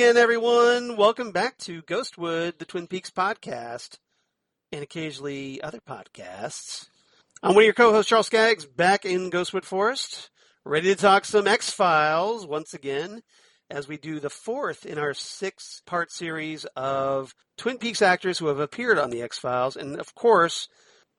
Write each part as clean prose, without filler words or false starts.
again, everyone. Welcome back to Ghostwood, the Twin Peaks podcast, and occasionally other podcasts. I'm one of your co-hosts, Charles Skaggs, back in Ghostwood Forest, ready to talk some X-Files once again, as we do the fourth in our 6-part series of Twin Peaks actors who have appeared on the X-Files. And of course,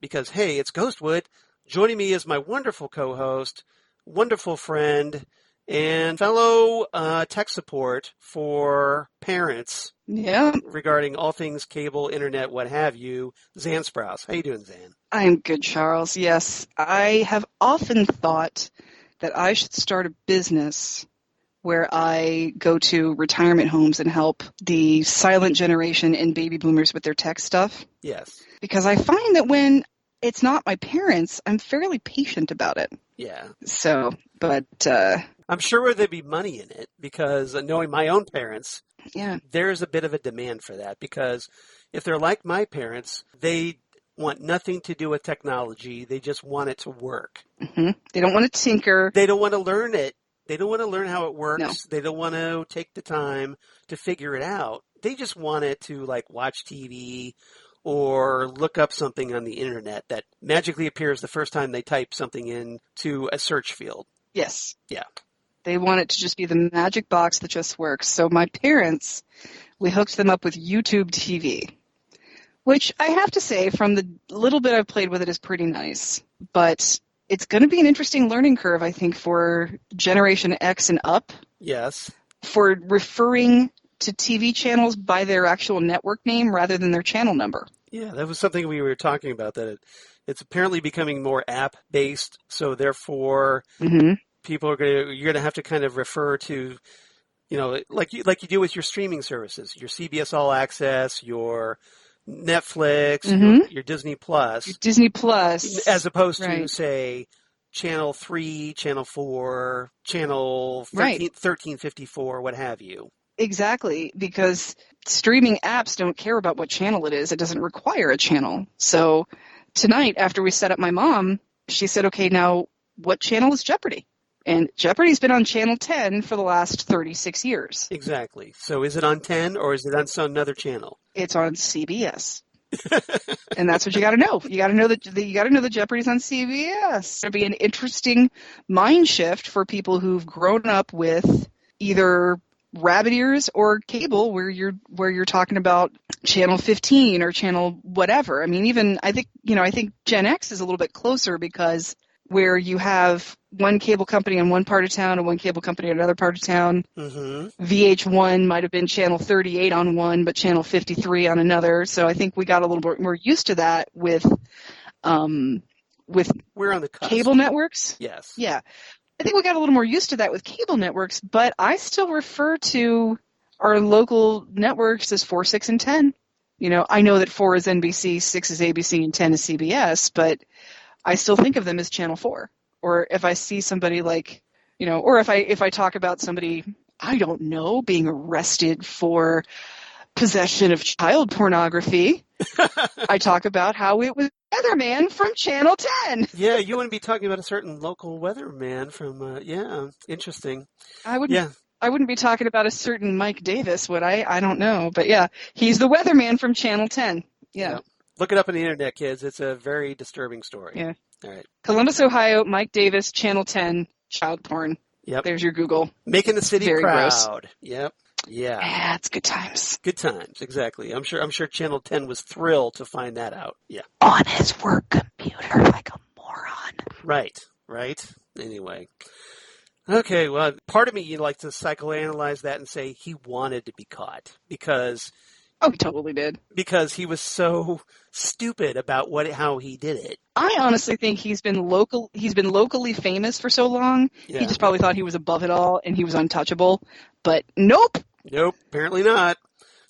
because, hey, it's Ghostwood, joining me is my wonderful co-host, wonderful friend, and fellow tech support for parents regarding all things cable, internet, what have you, Xan Sprouse. How you doing, Xan? I'm good, Charles. Yes, I have often thought that I should start a business where I go to retirement homes and help the silent generation and baby boomers with their tech stuff. Yes. Because I find that when it's not my parents, I'm fairly patient about it. Yeah. So, but... I'm sure there'd be money in it because knowing my own parents, there's a bit of a demand for that because if they're like my parents, they want nothing to do with technology. They just want it to work. Mm-hmm. They don't want to tinker. They don't want to learn it. They don't want to learn how it works. No. They don't want to take the time to figure it out. They just want it to like watch TV or look up something on the internet that magically appears the first time they type something into a search field. Yes. Yeah. They want it to just be the magic box that just works. So my parents, we hooked them up with YouTube TV, which I have to say, from the little bit I've played with it, is pretty nice. But it's going to be an interesting learning curve, I think, for Generation X and up. Yes. For referring to TV channels by their actual network name rather than their channel number. Yeah, that was something we were talking about, that it's apparently becoming more app-based, so therefore... Mm-hmm. You're going to have to kind of refer to, like you do with your streaming services, your CBS All Access, your Netflix, your Disney Plus. Your Disney Plus. As opposed to, say, Channel 3, Channel 4, Channel 1354, what have you. Exactly, because streaming apps don't care about what channel it is. It doesn't require a channel. So tonight, after we set up my mom, she said, okay, now what channel is Jeopardy? And Jeopardy's been on Channel 10 for the last 36 years. Exactly. So is it on 10 or is it on some another channel? It's on CBS. And that's what you got to know. You got to know that Jeopardy's on CBS. It's going to be an interesting mind shift for people who've grown up with either rabbit ears or cable, where you're talking about Channel 15 or channel whatever. I mean, even I think Gen X is a little bit closer because where you have one cable company in one part of town and one cable company in another part of town. Mm-hmm. VH1 might have been channel 38 on one, but channel 53 on another. So I think we got a little bit more used to that with we're on the cusp. Cable networks. Yes. Yeah. I think we got a little more used to that with cable networks, but I still refer to our local networks as 4, 6, and 10. I know that 4 is NBC, 6 is ABC, and 10 is CBS, but I still think of them as Channel 4. Or if I see somebody like, or if I talk about somebody, I don't know, being arrested for possession of child pornography, I talk about how it was Weatherman from Channel 10. Yeah, you wouldn't be talking about a certain local weatherman from, interesting. I wouldn't be talking about a certain Mike Davis, would I? I don't know. But yeah, he's the weatherman from Channel 10. Yeah. Look it up on the internet, kids. It's a very disturbing story. Yeah. All right. Columbus, Ohio, Mike Davis, Channel 10, child porn. Yep. There's your Google. Making the city very proud. Gross. Yep. Yeah. Yeah, it's good times. Good times, exactly. I'm sure Channel 10 was thrilled to find that out. Yeah. On his work computer like a moron. Right. Anyway. Okay, well, part of me, you'd like to psychoanalyze that and say he wanted to be caught because... Oh, he totally did. Because he was so stupid about how he did it. I honestly think he's been locally famous for so long, He just probably thought he was above it all and he was untouchable. But nope. Nope, apparently not.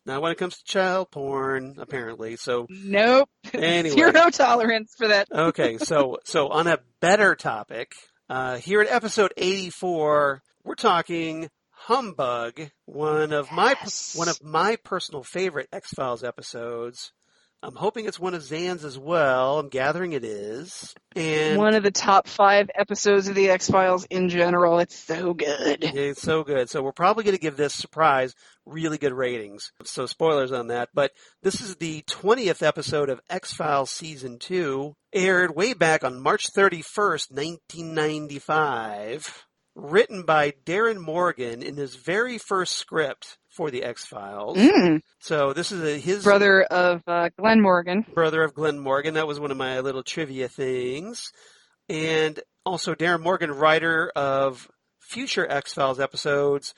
Not when it comes to child porn, apparently. So nope. Anyway. Zero tolerance for that. Okay, so on a better topic, here at episode 84, we're talking Humbug, one of my personal favorite X-Files episodes, I'm hoping it's one of Xan's as well. I'm gathering it is. And one of the top 5 episodes of The X-Files in general. It's so good. yeah, it's so good. So we're probably going to give this surprise really good ratings. So spoilers on that. But this is the 20th episode of X-Files Season 2, aired way back on March 31st, 1995. Written by Darren Morgan in his very first script for the X-Files. So this is his brother of Glenn Morgan. Brother of Glenn Morgan. That was one of my little trivia things. And also Darren Morgan, writer of future X-Files episodes,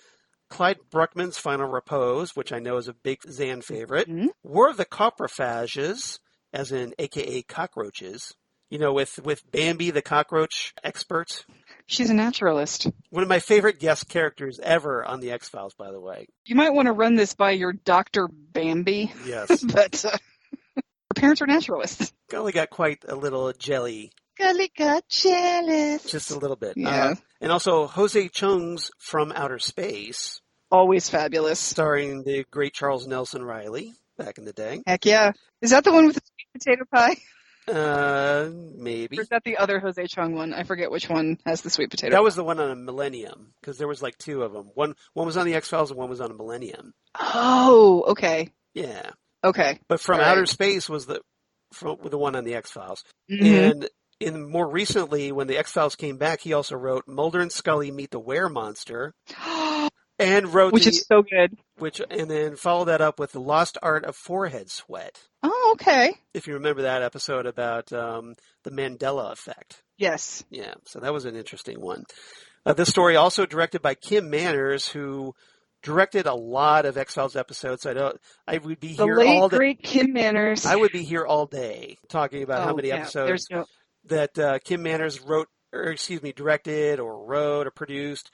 Clyde Bruckman's Final Repose, which I know is a big Xan favorite. War of the Coprophages, as in AKA cockroaches. You know, with Bambi, the cockroach expert. She's a naturalist. One of my favorite guest characters ever on the X-Files, by the way. You might want to run this by your Dr. Bambi. Yes. But her parents are naturalists. Gully got quite a little jelly. Gully got jealous. Just a little bit. Yeah. And also Jose Chung's From Outer Space. Always fabulous. Starring the great Charles Nelson Riley back in the day. Heck yeah. Is that the one with the sweet potato pie? Maybe. Or is that the other Jose Chung one? I forget which one has the sweet potato. That was the one on a Millennium, because there was like 2 of them. One was on the X-Files and one was on a Millennium. Oh, okay. Yeah. Okay. But From Outer Space was the one on the X-Files. And more recently, when the X-Files came back, he also wrote Mulder and Scully Meet the Were-Monster. And wrote which is so good. And then followed that up with The Lost Art of Forehead Sweat. Oh, okay. If you remember that episode about the Mandela effect. Yes. Yeah, so that was an interesting one. This story also directed by Kim Manners, who directed a lot of X-Files episodes. I would be here all day. The late, great Kim Manners. I would be here all day talking about how many episodes that Kim Manners directed or wrote or produced.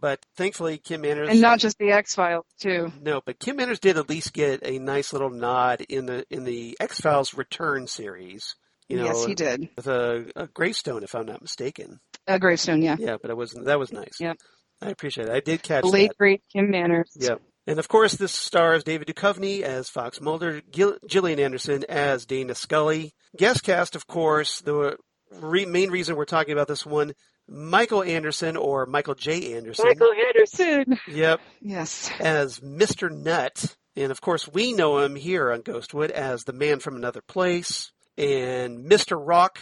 But thankfully, Kim Manners... And not just the X-Files, too. No, but Kim Manners did at least get a nice little nod in the X-Files Return series. Yes, he did. With a gravestone, if I'm not mistaken. A gravestone, yeah. Yeah, but that was nice. Yep. I appreciate it. I did catch the late, that. Great Kim Manners. Yep. And of course, this stars David Duchovny as Fox Mulder, Gillian Anderson as Dana Scully. Guest cast, of course, the main reason we're talking about this one... Michael Anderson, or Michael J. Anderson. Michael Anderson. Yep. Yes. As Mr. Nutt. And, of course, we know him here on Ghostwood as the Man from Another Place and Mr. Rock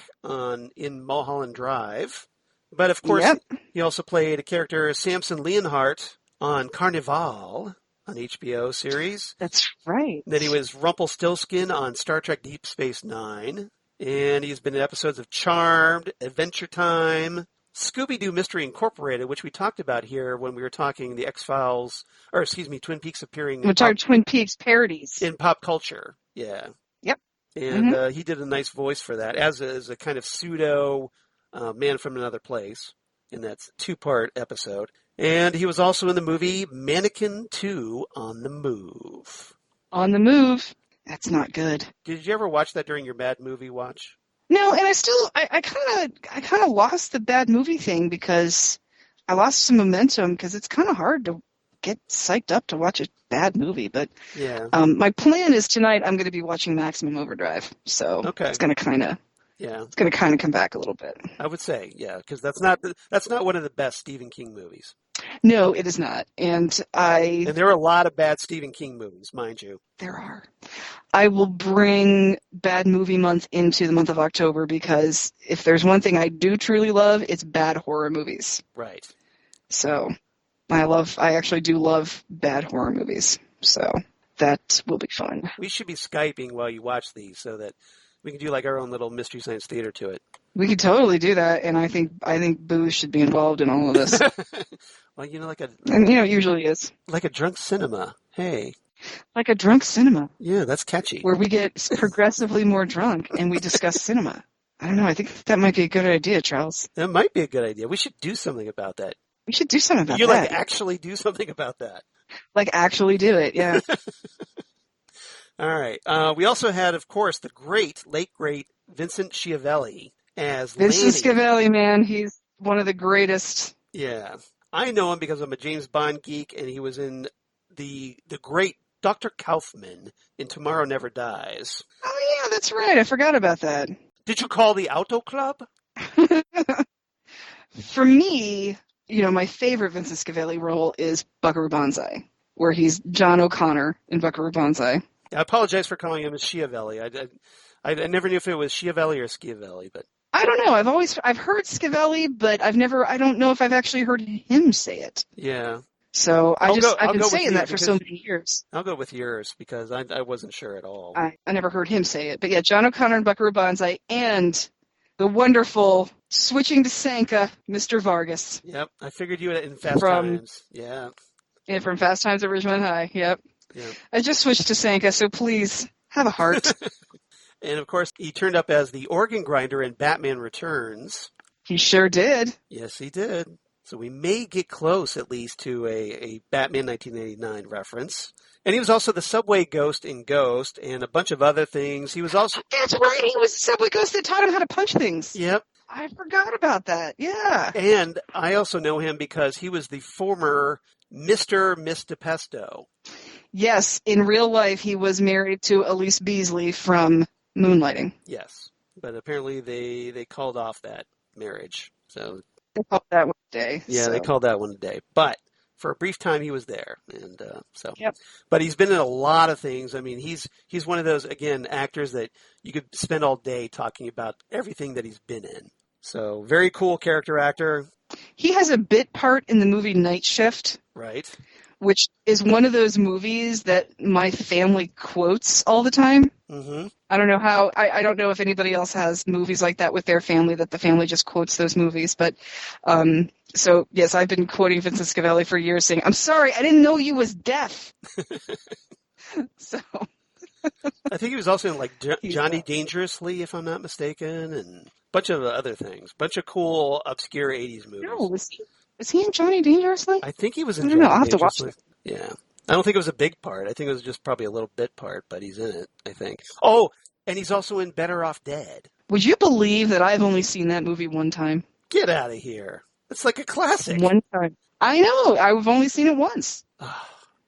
in Mulholland Drive. But, of course, he also played a character, Samson Leonhardt, on Carnival on HBO series. That's right. Then he was Rumpelstiltskin on Star Trek Deep Space Nine. And he's been in episodes of Charmed, Adventure Time, Scooby-Doo Mystery Incorporated, which we talked about here when we were talking the X-Files, Twin Peaks appearing in Twin Peaks parodies. In pop culture, yeah. Yep. And he did a nice voice for that as a kind of pseudo Man from Another Place in that 2-part episode. And he was also in the movie Mannequin 2 On the Move. On the Move. That's not good. Did you ever watch that during your bad movie watch? No, and I kind of lost the bad movie thing because I lost some momentum because it's kind of hard to get psyched up to watch a bad movie. But yeah, my plan is tonight I'm going to be watching Maximum Overdrive, so it's going to kind of come back a little bit. I would say, yeah, because that's not one of the best Stephen King movies. No, it is not. And there are a lot of bad Stephen King movies, mind you. There are. I will bring Bad Movie Month into the month of October because if there's one thing I do truly love, it's bad horror movies. Right. So I actually do love bad horror movies. So that will be fun. We should be Skyping while you watch these so that we can do like our own little Mystery Science Theater to it. We could totally do that, and I think booze should be involved in all of this. Well, it usually is. Like a drunk cinema. Hey. Like a drunk cinema. Yeah, that's catchy. Where we get progressively more drunk and we discuss cinema. I don't know. I think that might be a good idea, Charles. That might be a good idea. We should do something about that. We should do something about that. Like actually do something about that. Like actually do it, yeah. All right. We also had, of course, the late great Vincent Schiavelli as Vincent Lanny. Schiavelli, man, he's one of the greatest. Yeah. I know him because I'm a James Bond geek, and he was in the great Dr. Kaufman in Tomorrow Never Dies. Oh, yeah, that's right. I forgot about that. Did you call the Auto Club? For me, my favorite Vincent Schiavelli role is Buckaroo Banzai, where he's John O'Connor in Buckaroo Banzai. I apologize for calling him Schiavelli. I never knew if it was Schiavelli or Schiavelli, but I don't know. I've heard Schiavelli, but I don't know if I've actually heard him say it. yeah. So I've been go saying that for so many years. I'll go with yours because I wasn't sure at all. I never heard him say it. But yeah, John O'Connor and Buckaroo Banzai, and the wonderful, switching to Sanka, Mr. Vargas. Yep, I figured you in Fast Times. Yeah. Yeah, from Fast Times at Ridgemont High. Yep. I just switched to Sanka, so please, have a heart. And, of course, he turned up as the organ grinder in Batman Returns. He sure did. Yes, he did. So we may get close, at least, to a Batman 1989 reference. And he was also the subway ghost in Ghost and a bunch of other things. He was also... That's right, he was the subway ghost that taught him how to punch things. Yep. I forgot about that, yeah. And I also know him because he was the former Mr. Miss DePesto. Yes, in real life, he was married to Elise Beasley from Moonlighting. Yes, but apparently they called off that marriage. So they called that one a day. Yeah, so. They called that one a day. But for a brief time, he was there, and so. Yep. But he's been in a lot of things. I mean, he's one of those actors that you could spend all day talking about everything that he's been in. So very cool character actor. He has a bit part in the movie Night Shift. Right. Which is one of those movies that my family quotes all the time. Mm-hmm. I don't know how. I don't know if anybody else has movies like that with their family, that the family just quotes those movies. But so yes, I've been quoting Vincent Schiavelli for years, saying, "I'm sorry, I didn't know you was deaf." So. I think he was also in Johnny Dangerously, if I'm not mistaken, and a bunch of other things, bunch of cool obscure '80s movies. No, was he in Johnny Dangerously? I think he was in Johnny Dangerously. I'll have to watch it. Yeah. I don't think it was a big part. I think it was just probably a little bit part, but he's in it, I think. Oh, and he's also in Better Off Dead. Would you believe that I've only seen that movie one time? Get out of here. It's like a classic. One time. I know. I've only seen it once.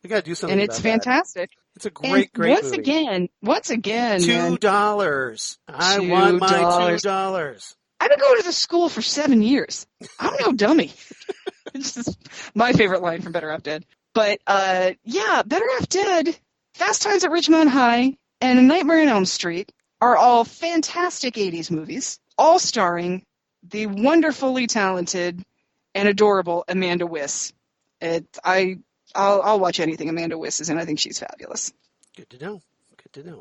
We got to do something about that. And it's fantastic. It's a great movie. Once again. $2. I want my $2. I've been going to the school for 7 years. I'm no dummy. It's just my favorite line from Better Off Dead. But, yeah, Better Off Dead, Fast Times at Ridgemont High, and A Nightmare on Elm Street are all fantastic 80s movies, all starring the wonderfully talented and adorable Amanda Wyss. I'll watch anything Amanda Wyss is in. I think she's fabulous. Good to know.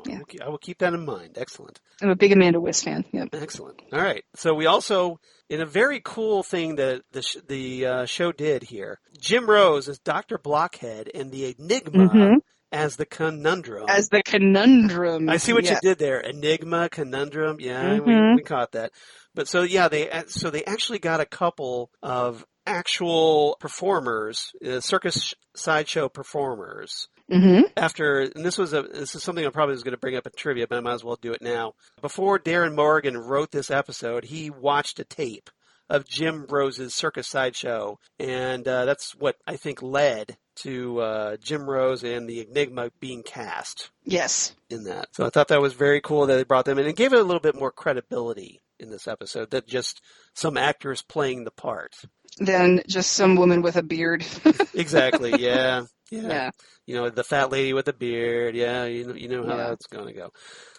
Yeah. I will keep that in mind. Excellent. I'm a big Amanda Wyss fan. Yep. Excellent. All right. So we also, in a very cool thing that the show did here, Jim Rose as Dr. Blockhead and the Enigma as the Conundrum. As the Conundrum. I see what you did there. Enigma, Conundrum. Yeah, we caught that. But so yeah, they actually got a couple of actual performers, circus sideshow performers. Mm-hmm. And this is something I probably was going to bring up in trivia, but I might as well do it now. Before Darren Morgan wrote this episode, he watched a tape of Jim Rose's circus sideshow, and that's what I think led to Jim Rose and the Enigma being cast. Yes. In that. So I thought that was very cool that they brought them in and gave it a little bit more credibility in this episode than just some actors playing the part. Than just some woman with a beard. Exactly, yeah. Yeah. The fat lady with the beard. Yeah, you know how that's going to go.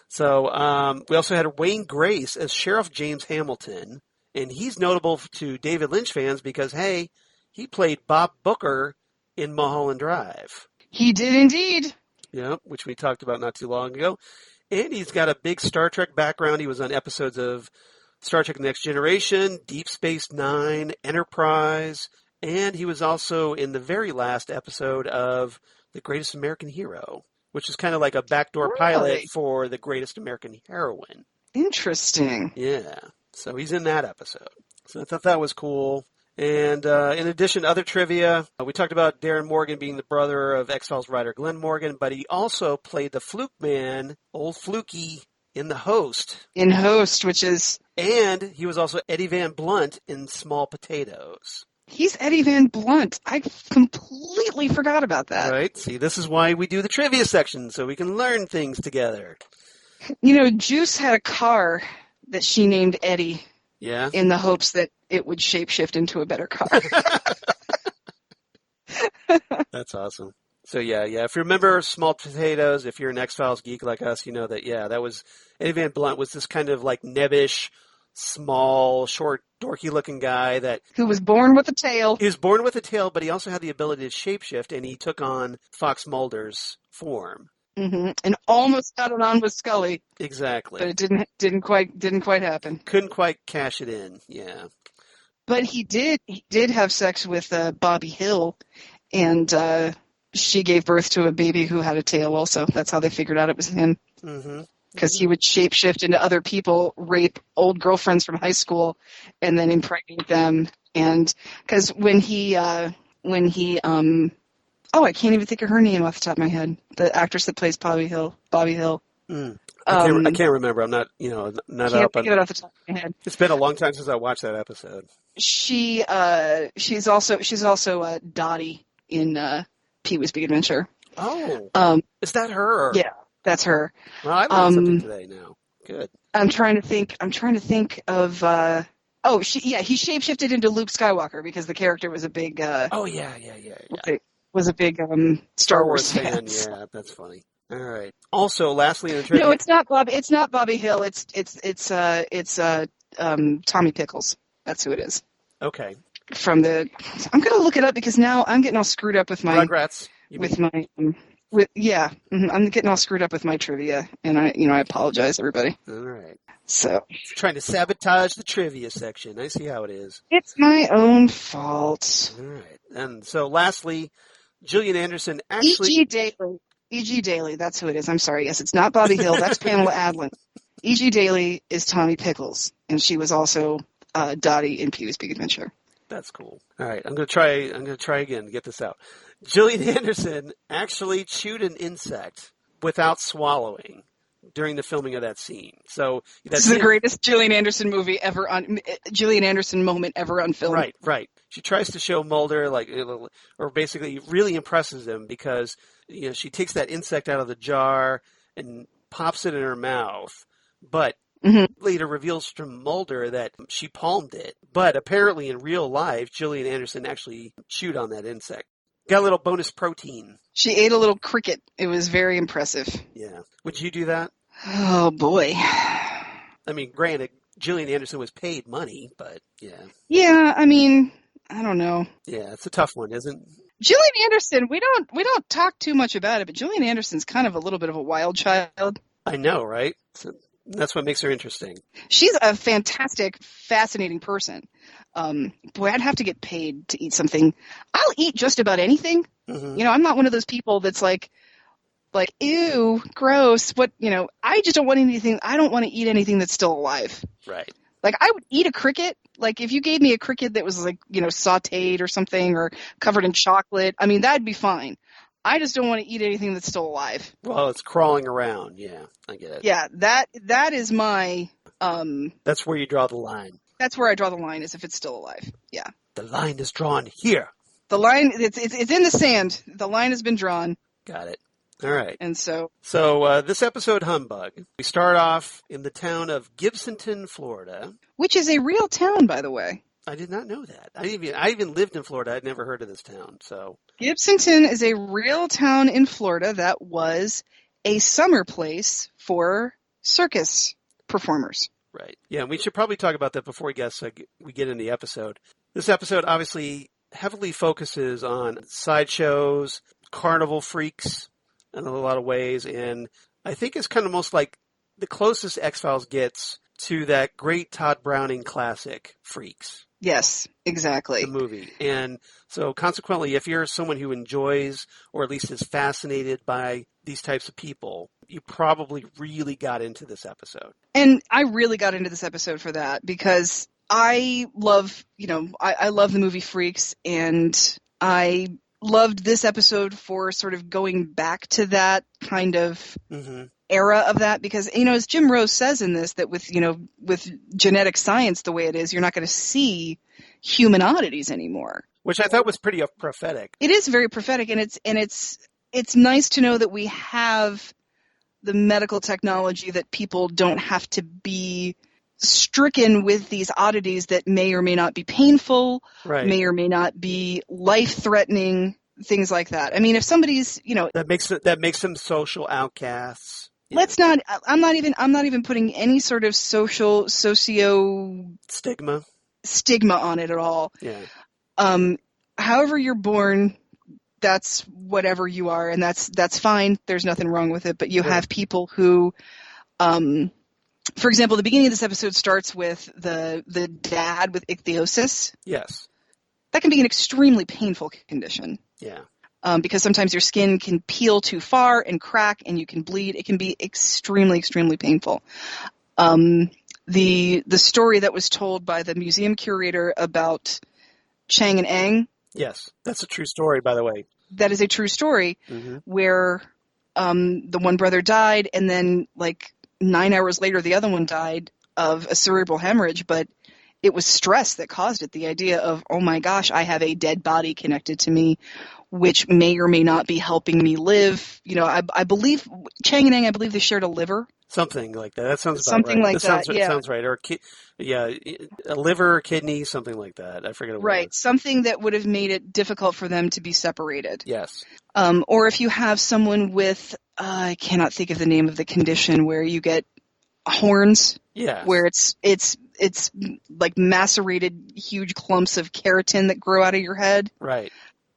So we also had Wayne Grace as Sheriff James Hamilton, and he's notable to David Lynch fans because, hey, he played Bob Booker in Mulholland Drive. He did indeed. Yeah, which we talked about not too long ago. And he's got a big Star Trek background. He was on episodes of Star Trek Next Generation, Deep Space Nine, Enterprise, and he was also in the very last episode of The Greatest American Hero, which is kind of like a backdoor pilot for The Greatest American Heroine. Interesting. Yeah. So he's in that episode. So I thought that was cool. And in addition to other trivia, we talked about Darren Morgan being the brother of X-Files writer Glenn Morgan, but he also played the Fluke Man, old Fluky, in The Host. In Host, which is... And he was also Eddie Van Blunt in Small Potatoes. He's Eddie Van Blunt. I completely forgot about that. Right? See, this is why we do the trivia section, so we can learn things together. You know, Juice had a car that she named Eddie Yeah? in the hopes that it would shapeshift into a better car. That's awesome. So yeah. If you remember Small Potatoes, if you're an X-Files geek like us, you know that, that was, Eddie Van Blunt was this kind of like nebbish, small, short, dorky-looking guy that... Who was born with a tail. He was born with a tail, but he also had the ability to shapeshift, and he took on Fox Mulder's form. Mm-hmm. And almost got it on with Scully. Exactly. But it didn't quite happen. Couldn't quite cash it in, yeah. But he did have sex with Bobby Hill, and she gave birth to a baby who had a tail also. That's how they figured out it was him. Mm-hmm. Because he would shapeshift into other people, rape old girlfriends from high school, and then impregnate them. And because when he I can't even think of her name off the top of my head. The actress that plays Bobby Hill. Mm. I can't remember. I'm not, not can't up. think of it off the top of my head. It's been a long time since I watched that episode. She's also Dottie in Pee-wee's Big Adventure. Oh, is that her? Or... Yeah, that's her. Well, I learned something today now. Good. I'm trying to think of. He shapeshifted into Luke Skywalker because the character was a big. Was a big Star Wars fan. Yeah, that's funny. All right. Also, lastly, in the trivia... No, it's not Bob. It's not Bobby Hill. It's Tommy Pickles. That's who it is. Okay. I'm gonna look it up because now I'm getting all screwed up with my Rugrats. I'm getting all screwed up with my trivia, and I apologize, everybody. All right. So trying to sabotage the trivia section. I see how it is. It's my own fault. All right. And so, lastly, Gillian Anderson actually... E.G. Daily, that's who it is. I'm sorry. Yes, it's not Bobby Hill. That's Pamela Adlon. E.G. Daily is Tommy Pickles, and she was also Dottie in Pee-wee's Big Adventure. That's cool. All right, I'm gonna try again to get this out. Gillian Anderson actually chewed an insect without swallowing during the filming of that scene. So this is the greatest Gillian Anderson moment ever on film. Right. She tries to show Mulder or basically really impresses him because she takes that insect out of the jar and pops it in her mouth, but later reveals to Mulder that she palmed it. But apparently in real life, Gillian Anderson actually chewed on that insect. Got a little bonus protein. She ate a little cricket. It was very impressive. Yeah. Would you do that? Oh, boy. I mean, granted, Gillian Anderson was paid money, but yeah. Yeah, I mean, I don't know. Yeah, it's a tough one, isn't it? Gillian Anderson, we don't talk too much about it, but Gillian Anderson's kind of a little bit of a wild child. I know, right? So that's what makes her interesting. She's a fantastic, fascinating person. Boy, I'd have to get paid to eat something. I'll eat just about anything. Mm-hmm. I'm not one of those people that's like, ew, gross. What, I just don't want anything. I don't want to eat anything that's still alive. Right. Like, I would eat a cricket. Like, if you gave me a cricket that was sauteed or something or covered in chocolate, I mean, that'd be fine. I just don't want to eat anything that's still alive. Well, it's crawling around. Yeah, I get it. Yeah, that is my... that's where you draw the line. That's where I draw the line, is if it's still alive. Yeah. The line is drawn here. The line, it's in the sand. The line has been drawn. Got it. All right. And so this episode, Humbug, we start off in the town of Gibsonton, Florida. Which is a real town, by the way. I did not know that. I even lived in Florida. I'd never heard of this town. So Gibsonton is a real town in Florida that was a summer place for circus performers. Right. Yeah, and we should probably talk about that before we get in the episode. This episode obviously heavily focuses on sideshows, carnival freaks in a lot of ways, and I think it's kind of most like the closest X-Files gets to that great Todd Browning classic, Freaks. Yes, exactly. The movie. And so consequently, if you're someone who enjoys or at least is fascinated by these types of people, you probably really got into this episode. And I really got into this episode for that because I love, I love the movie Freaks, and I loved this episode for sort of going back to that kind of era of that because, as Jim Rose says in this, that with genetic science the way it is, you're not going to see, human oddities anymore. Which I thought was pretty prophetic. It is very prophetic, and it's nice to know that we have the medical technology that people don't have to be stricken with these oddities that may or may not be painful, right. may or may not be life-threatening, things like that. I mean, if somebody's, that makes them social outcasts. Yeah. I'm not even putting any sort of socio stigma on it at all. Yeah. However you're born, that's whatever you are, and that's fine. There's nothing wrong with it. But you have people who, for example, the beginning of this episode starts with the dad with ichthyosis. Yes. That can be an extremely painful condition. Yeah. Because sometimes your skin can peel too far and crack, and you can bleed. It can be extremely, extremely painful. The story that was told by the museum curator about Chang and Eng. Yes, that's a true story, by the way. That is a true story, where the one brother died, and then like 9 hours later, the other one died of a cerebral hemorrhage, but it was stress that caused it. The idea of, oh my gosh, I have a dead body connected to me, which may or may not be helping me live. I believe Chang and Eng, I believe they shared a liver. Something like that. That sounds about something right. Like that. Yeah. Sounds right. Or a liver, kidney, something like that. I forget what it was. Right. Something that would have made it difficult for them to be separated. Yes. Or if you have someone with, I cannot think of the name of the condition, where you get horns. Yes. Where it's like macerated huge clumps of keratin that grow out of your head. Right.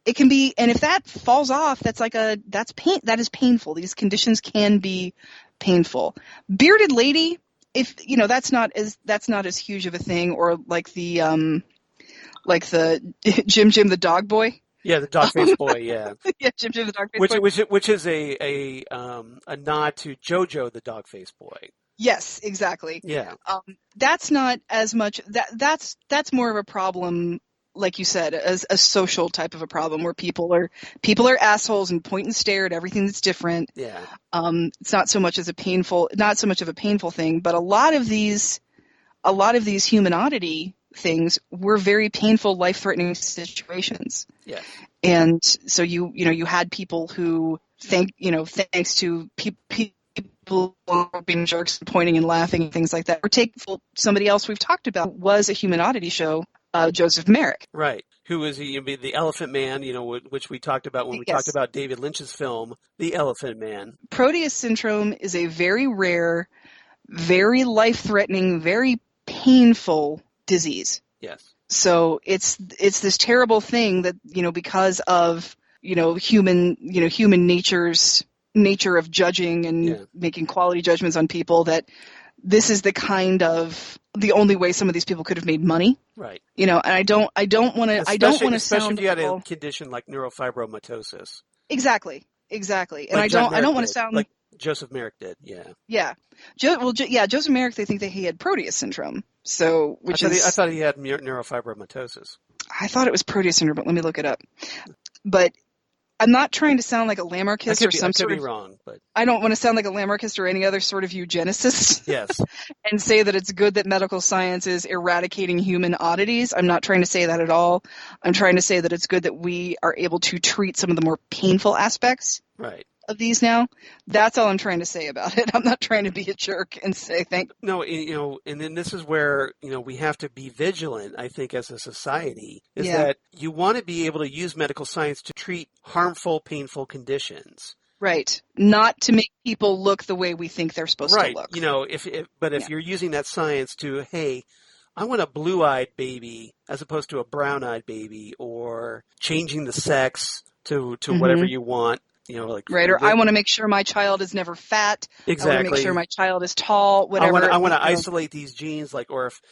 It can be, and if that falls off, that is painful. These conditions can be painful. Bearded lady, if that's not as huge of a thing, or like the Jim the dog boy. Yeah, the dog face boy. Yeah. Yeah, Jim the dog face boy. Which is a nod to JoJo the dog face boy. Yes, exactly. Yeah. That's not as much. That's more of a problem, like you said, as a social type of a problem, where people are assholes and point and stare at everything that's different. Yeah. It's not so much of a painful thing, but a lot of these human oddity things were very painful, life-threatening situations. Yeah. And so you had people who thanks to people being jerks and pointing and laughing and things like that. Or take somebody else we've talked about was a human oddity show, Joseph Merrick. Right. Who was the Elephant Man, which we talked about when we talked about David Lynch's film, The Elephant Man. Proteus syndrome is a very rare, very life-threatening, very painful disease. Yes. So it's this terrible thing that, because of, human nature's nature of judging and making quality judgments on people, that this is the only way some of these people could have made money. Right. And I don't want to especially sound, if you had a condition like neurofibromatosis. Exactly. And like I don't want to sound like Joseph Merrick did. Yeah. Yeah. Joseph Merrick, they think that he had Proteus syndrome. So, I thought he had neurofibromatosis. I thought it was Proteus syndrome, but let me look it up. But I'm not trying to sound like a Lamarckist or some sort of. I could be wrong, but I don't want to sound like a Lamarckist or any other sort of eugenicist. Yes. And say that it's good that medical science is eradicating human oddities. I'm not trying to say that at all. I'm trying to say that it's good that we are able to treat some of the more painful aspects. Right. Of these now. That's all I'm trying to say about it. I'm not trying to be a jerk and say thank. No, and then this is where, we have to be vigilant, I think, as a society, is that you want to be able to use medical science to treat harmful, painful conditions. Right. Not to make people look the way we think they're supposed to look. If you're using that science to, hey, I want a blue-eyed baby as opposed to a brown-eyed baby, or changing the sex to whatever you want. Right, or I want to make sure my child is never fat. Exactly. I want to make sure my child is tall, whatever. I want to isolate these genes, or if,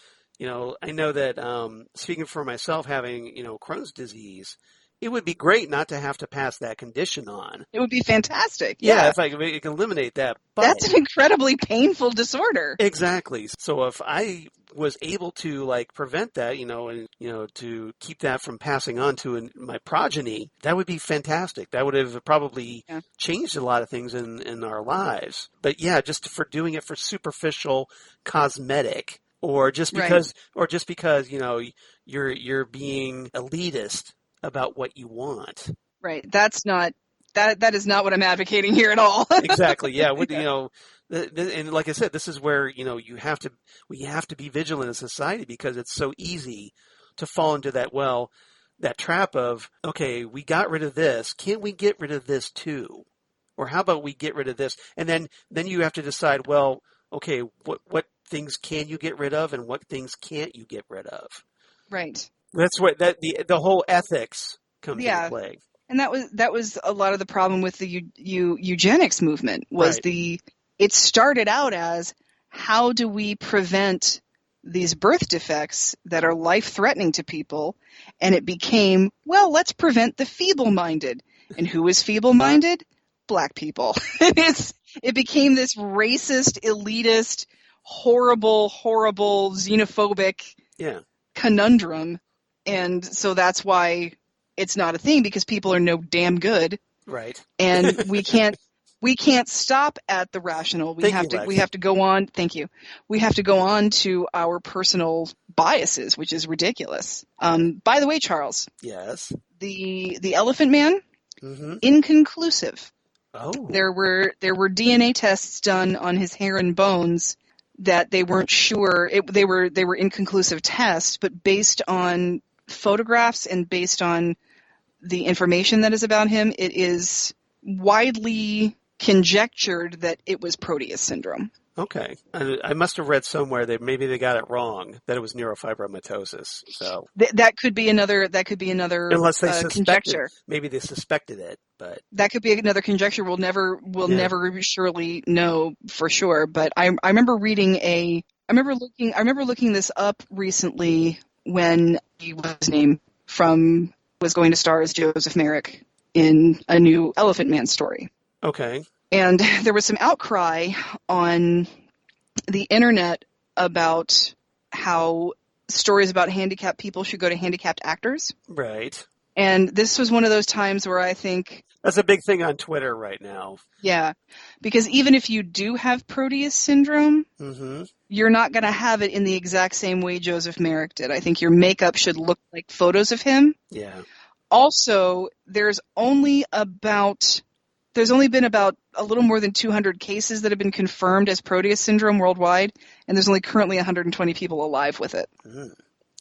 I know that, speaking for myself, having, Crohn's disease, it would be great not to have to pass that condition on. It would be fantastic. Yeah, if I could eliminate that. But that's an incredibly painful disorder. Exactly. So if I was able to prevent that, and to keep that from passing on to my progeny, that would be fantastic. That would have probably changed a lot of things in our lives. But just for doing it for superficial cosmetic, or just Right. because you're being elitist about what you want. Right. That's not that is not what I'm advocating here at all. Exactly. Yeah. Yeah. And like I said, this is where we have to be vigilant as a society, because it's so easy to fall into that trap of, okay, we got rid of this. Can't we get rid of this too? Or how about we get rid of this? And then you have to decide, well, okay, what things can you get rid of and what things can't you get rid of? Right. That's what the whole ethics comes into play. And that was a lot of the problem with the eugenics movement was Right. It started out as, how do we prevent these birth defects that are life-threatening to people? And it became, well, let's prevent the feeble-minded. And who is feeble-minded? Black people. It became this racist, elitist, horrible, xenophobic conundrum. And so that's why it's not a thing, because people are no damn good. Right. And we can't stop at the rational. We have to go on. Thank you. We have to go on to our personal biases, which is ridiculous. By the way, Charles. Yes. The Elephant Man, inconclusive. Oh. There were DNA tests done on his hair and bones that they weren't sure. They were inconclusive tests, but based on photographs and based on the information that is about him, it is widely conjectured that it was Proteus syndrome. Okay. I must have read somewhere that maybe they got it wrong, that it was neurofibromatosis. So that could be another unless they conjecture. Maybe they suspected it, but that could be another conjecture. We'll never surely know for sure. But I remember I remember looking this up recently when his name was going to star as Joseph Merrick in a new Elephant Man story. Okay. And there was some outcry on the internet about how stories about handicapped people should go to handicapped actors. Right. And this was one of those times where I think... That's a big thing on Twitter right now. Yeah. Because even if you do have Proteus syndrome, you're not going to have it in the exact same way Joseph Merrick did. I think your makeup should look like photos of him. Yeah. Also, there's only been about a little more than 200 cases that have been confirmed as Proteus syndrome worldwide, and there's only currently 120 people alive with it.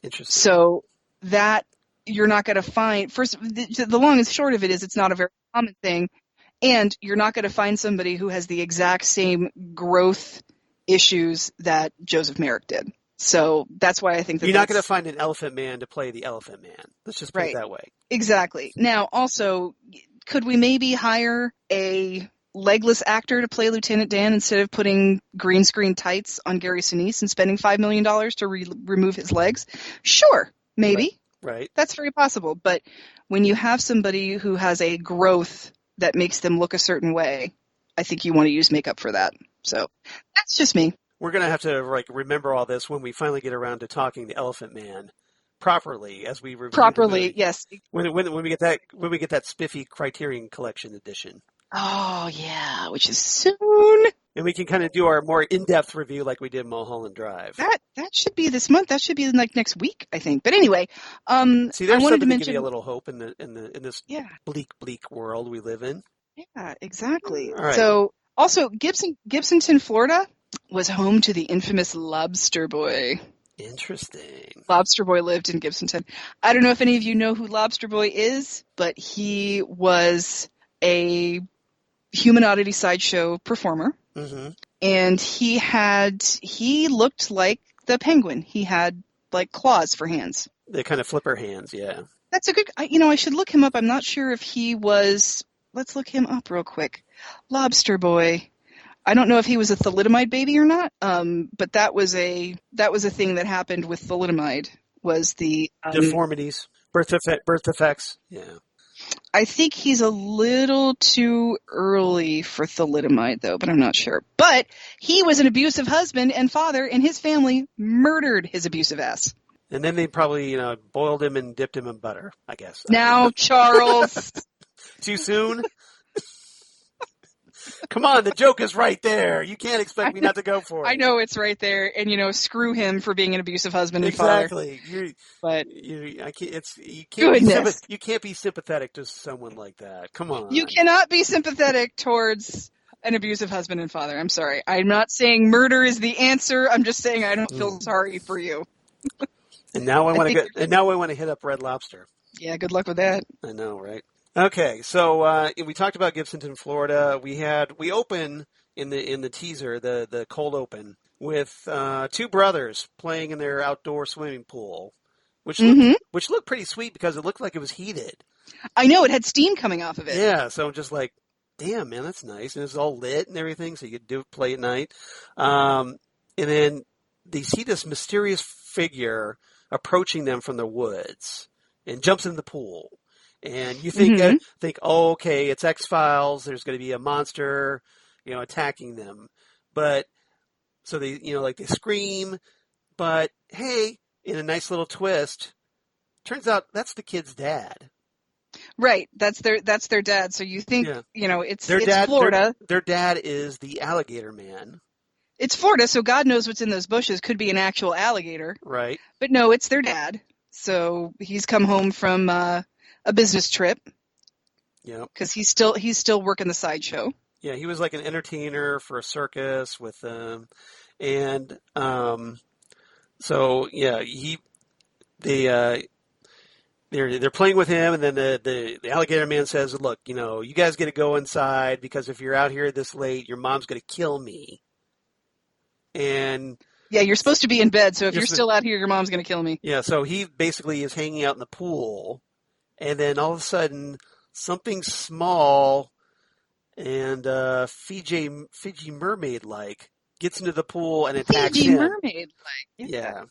Interesting. So that you're not going to find... First, the long and short of it is it's not a very common thing, and you're not going to find somebody who has the exact same growth issues that Joseph Merrick did. So that's why I think you're not going to find an Elephant Man to play the Elephant Man. Let's just put it that way. Exactly. Now, also, could we maybe hire a legless actor to play Lieutenant Dan instead of putting green screen tights on Gary Sinise and spending $5 million to remove his legs? Sure, maybe. Right. That's very possible. But when you have somebody who has a growth that makes them look a certain way, I think you want to use makeup for that. So that's just me. We're going to have to remember all this when we finally get around to talking the Elephant Man properly, as we review properly. Yes. When we get that spiffy Criterion Collection edition. Oh yeah, which is soon. And we can kind of do our more in-depth review like we did Mulholland Drive. That should be this month. That should be like next week, I think. But anyway, see, there's something to give you a little hope in this bleak world we live in. Yeah, exactly. All right. So also Gibsonton, Florida, was home to the infamous Lobster Boy. Interesting. Lobster Boy lived in Gibsonton. I don't know if any of you know who Lobster Boy is, but he was a human oddity sideshow performer. And he looked like the penguin. He had like claws for hands. The kind of flipper hands, yeah. That's a good, I should look him up. I'm not sure if he was, let's look him up real quick. Lobster Boy. I don't know if he was a thalidomide baby or not, but that was a thing that happened with thalidomide, was the... deformities, birth defects, yeah. I think he's a little too early for thalidomide, though, but I'm not sure. But he was an abusive husband and father, and his family murdered his abusive ass. And then they probably, boiled him and dipped him in butter, I guess. Now, Charles. Too soon? Come on, the joke is right there. You can't expect me not to go for it. I know it's right there, and screw him for being an abusive husband and exactly. father. But you can't be sympathetic to someone like that. Come on. You cannot be sympathetic towards an abusive husband and father. I'm sorry. I'm not saying murder is the answer. I'm just saying I don't feel sorry for you. And now I want to I want to hit up Red Lobster. Yeah, good luck with that. I know, right? Okay, so we talked about Gibsonton, Florida. We open in the teaser, the cold open, with two brothers playing in their outdoor swimming pool, which looked pretty sweet because it looked like it was heated. I know, it had steam coming off of it. Yeah, so I'm just like, damn, man, that's nice. And it's all lit and everything, so you could play at night. And then they see this mysterious figure approaching them from the woods and jumps in the pool. And you think, oh, okay, it's X-Files. There's going to be a monster, attacking them. But so they, they scream. But hey, in a nice little twist, turns out that's the kid's dad. Right, that's their dad. So you think, it's Florida. Their dad is the alligator man. It's Florida, so God knows what's in those bushes. Could be an actual alligator. Right. But no, it's their dad. So he's come home from a business trip. Yeah. Because he's still working the sideshow. Yeah, he was like an entertainer for a circus with them, and so yeah, they're playing with him, and then the alligator man says, "Look, you guys got to go inside because if you're out here this late, your mom's going to kill me." And yeah, you're supposed to be in bed, so if you're still out here, your mom's going to kill me. Yeah, so he basically is hanging out in the pool, and then all of a sudden, something small and Fiji mermaid-like gets into the pool and attacks him. Fiji mermaid-like, yeah,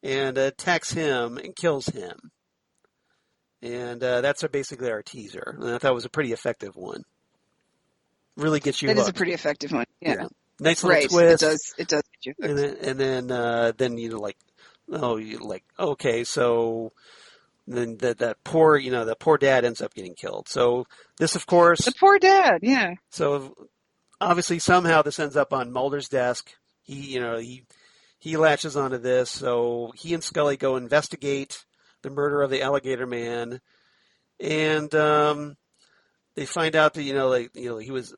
and attacks him and kills him. And that's basically our teaser. And I thought it was a pretty effective one. Really gets you hooked. That is a pretty effective one, yeah. Nice little twist. It does get you hooked. And then okay, so then that poor dad ends up getting killed. So this, of course, the poor dad, yeah. So obviously somehow this ends up on Mulder's desk. He latches onto this. So he and Scully go investigate the murder of the alligator man, and they find out that he was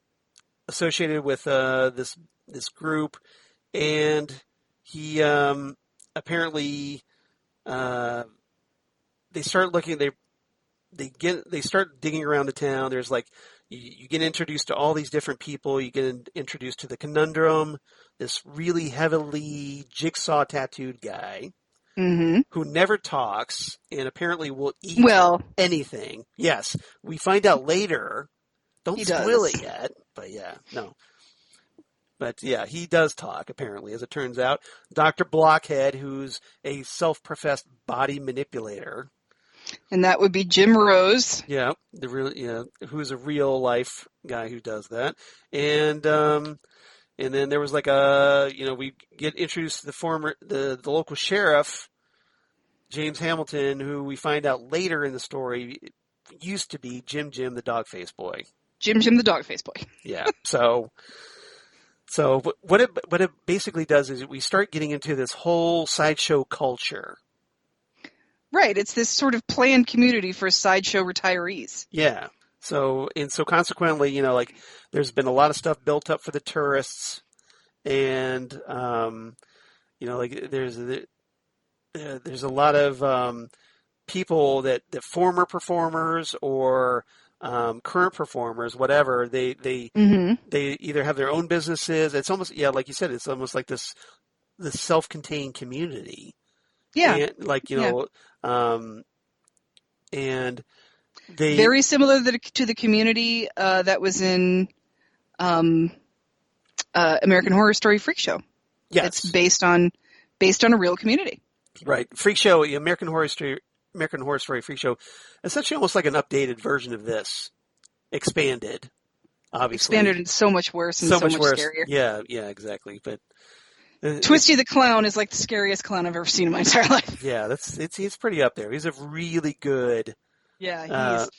associated with this group, and he apparently they start looking. They start digging around the town. There's you get introduced to all these different people. You get introduced to the conundrum. This really heavily jigsaw tattooed guy. Mm-hmm. Who never talks and apparently will eat anything. Yes, we find out later. Don't spoil it yet, but yeah, no. But yeah, he does talk, apparently, as it turns out. Dr. Blockhead, who's a self-professed body manipulator. And that would be Jim Rose. Yeah, who's a real-life guy who does that. And then there was we get introduced to the local sheriff, James Hamilton, who we find out later in the story used to be Jim the Dog-Faced Boy. Jim the Dog-Faced Boy. Yeah. So what it basically does is we start getting into this whole sideshow culture. Right. It's this sort of planned community for sideshow retirees. Yeah. So consequently, there's been a lot of stuff built up for the tourists, and there's a lot of people that former performers or current performers, whatever, they either have their own businesses. It's almost like you said, it's almost like this self-contained community. Yeah. And, and they very similar to the community that was in American Horror Story Freak Show. Yes. It's based on a real community. Right. Freak Show, American Horror Story Freak Show, essentially almost like an updated version of this, expanded, obviously. Expanded and so much worse and so much worse. Scarier. Yeah, exactly. But Twisty the Clown is like the scariest clown I've ever seen in my entire life. Yeah, he's pretty up there. He's a really good. Yeah, he's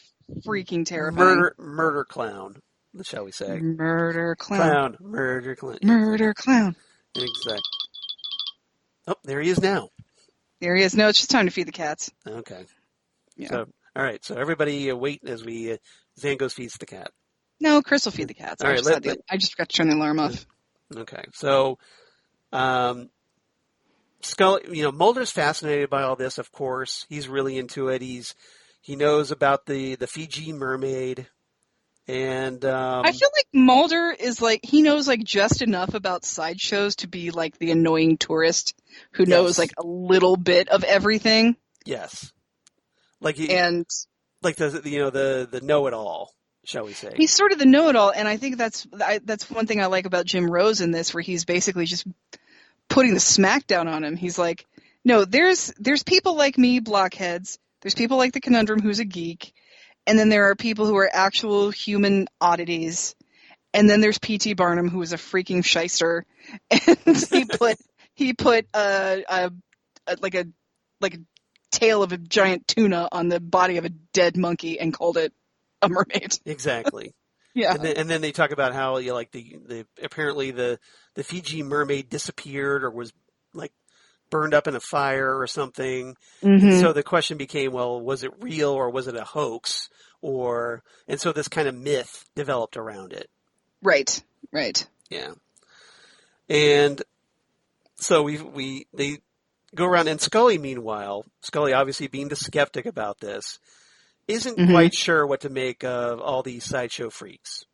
freaking terrifying. Murder clown. shall we say. Murder clown. Murder clown. Murder clown. Exactly. Oh, there he is now. There he is. No, it's just time to feed the cats. Okay. Yeah. So, all right. So everybody wait as we Xan goes feeds the cat. No, Chris will feed the cats. All right, I just forgot to turn the alarm off. Okay. So, Scully, Mulder's fascinated by all this. Of course, he's really into it. He knows about the Fiji mermaid, and I feel like Mulder is like he knows like just enough about sideshows to be like the annoying tourist who knows like a little bit of everything. Yes. The know-it-all, shall we say? He's sort of the know-it-all, and I think that's one thing I like about Jim Rose in this, where he's basically just putting the smack down on him. He's like, no, there's people like me, blockheads. There's people like the Conundrum, who's a geek, and then there are people who are actual human oddities, and then there's P.T. Barnum, who is a freaking shyster, and he put a tail of a giant tuna on the body of a dead monkey and called it a mermaid. Exactly. Yeah. And then they talk about how apparently the Fiji mermaid disappeared or was like burned up in a fire or something. Mm-hmm. And so the question became, well, was it real or was it a hoax? And so this kind of myth developed around it. Right. Yeah. And so they go around, and Scully, meanwhile, obviously being the skeptic about this, isn't quite sure what to make of all these sideshow freaks.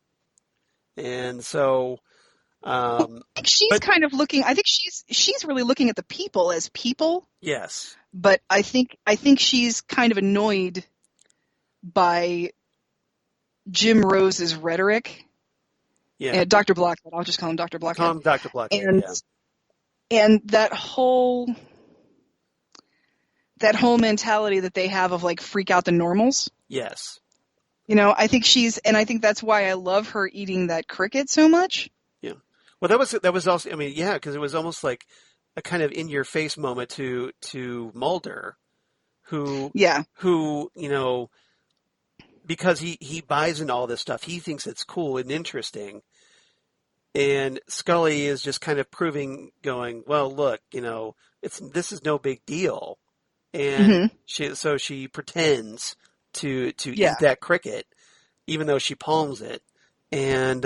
And so, I think she's kind of looking. I think she's really looking at the people as people. Yes. But I think she's kind of annoyed by Jim Rose's rhetoric. Yeah. Dr. Blockhead. I'll just call him Dr. Blockhead. Call him Dr. Blockhead. And that whole mentality that they have of like freak out the normals. Yes. I think I think that's why I love her eating that cricket so much. Yeah. Well, that was also, because it was almost like a kind of in your face moment to Mulder, who, because he buys into all this stuff, he thinks it's cool and interesting. And Scully is just kind of going, well, look, this is no big deal. And she pretends to eat that cricket, even though she palms it, and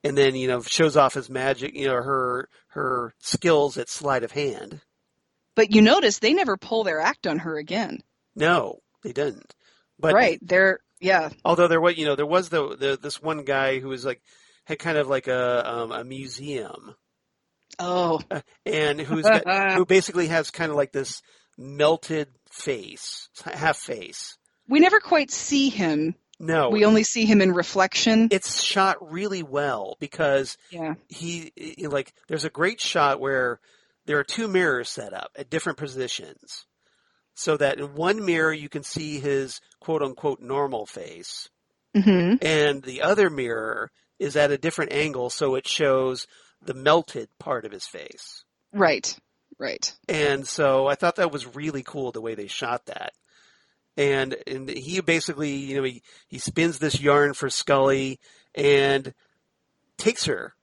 then shows off his magic, her skills at sleight of hand. But you notice they never pull their act on her again. No, they didn't. But although there was this one guy who was had kind of like a museum. Oh, and who basically has kind of like this melted face, half face. We never quite see him. No. We only see him in reflection. It's shot really well because there's a great shot where there are two mirrors set up at different positions so that in one mirror you can see his quote unquote normal face. Mm-hmm. And the other mirror is at a different angle so it shows the melted part of his face. Right. And so I thought that was really cool the way they shot that. And he basically, he spins this yarn for Scully and takes her,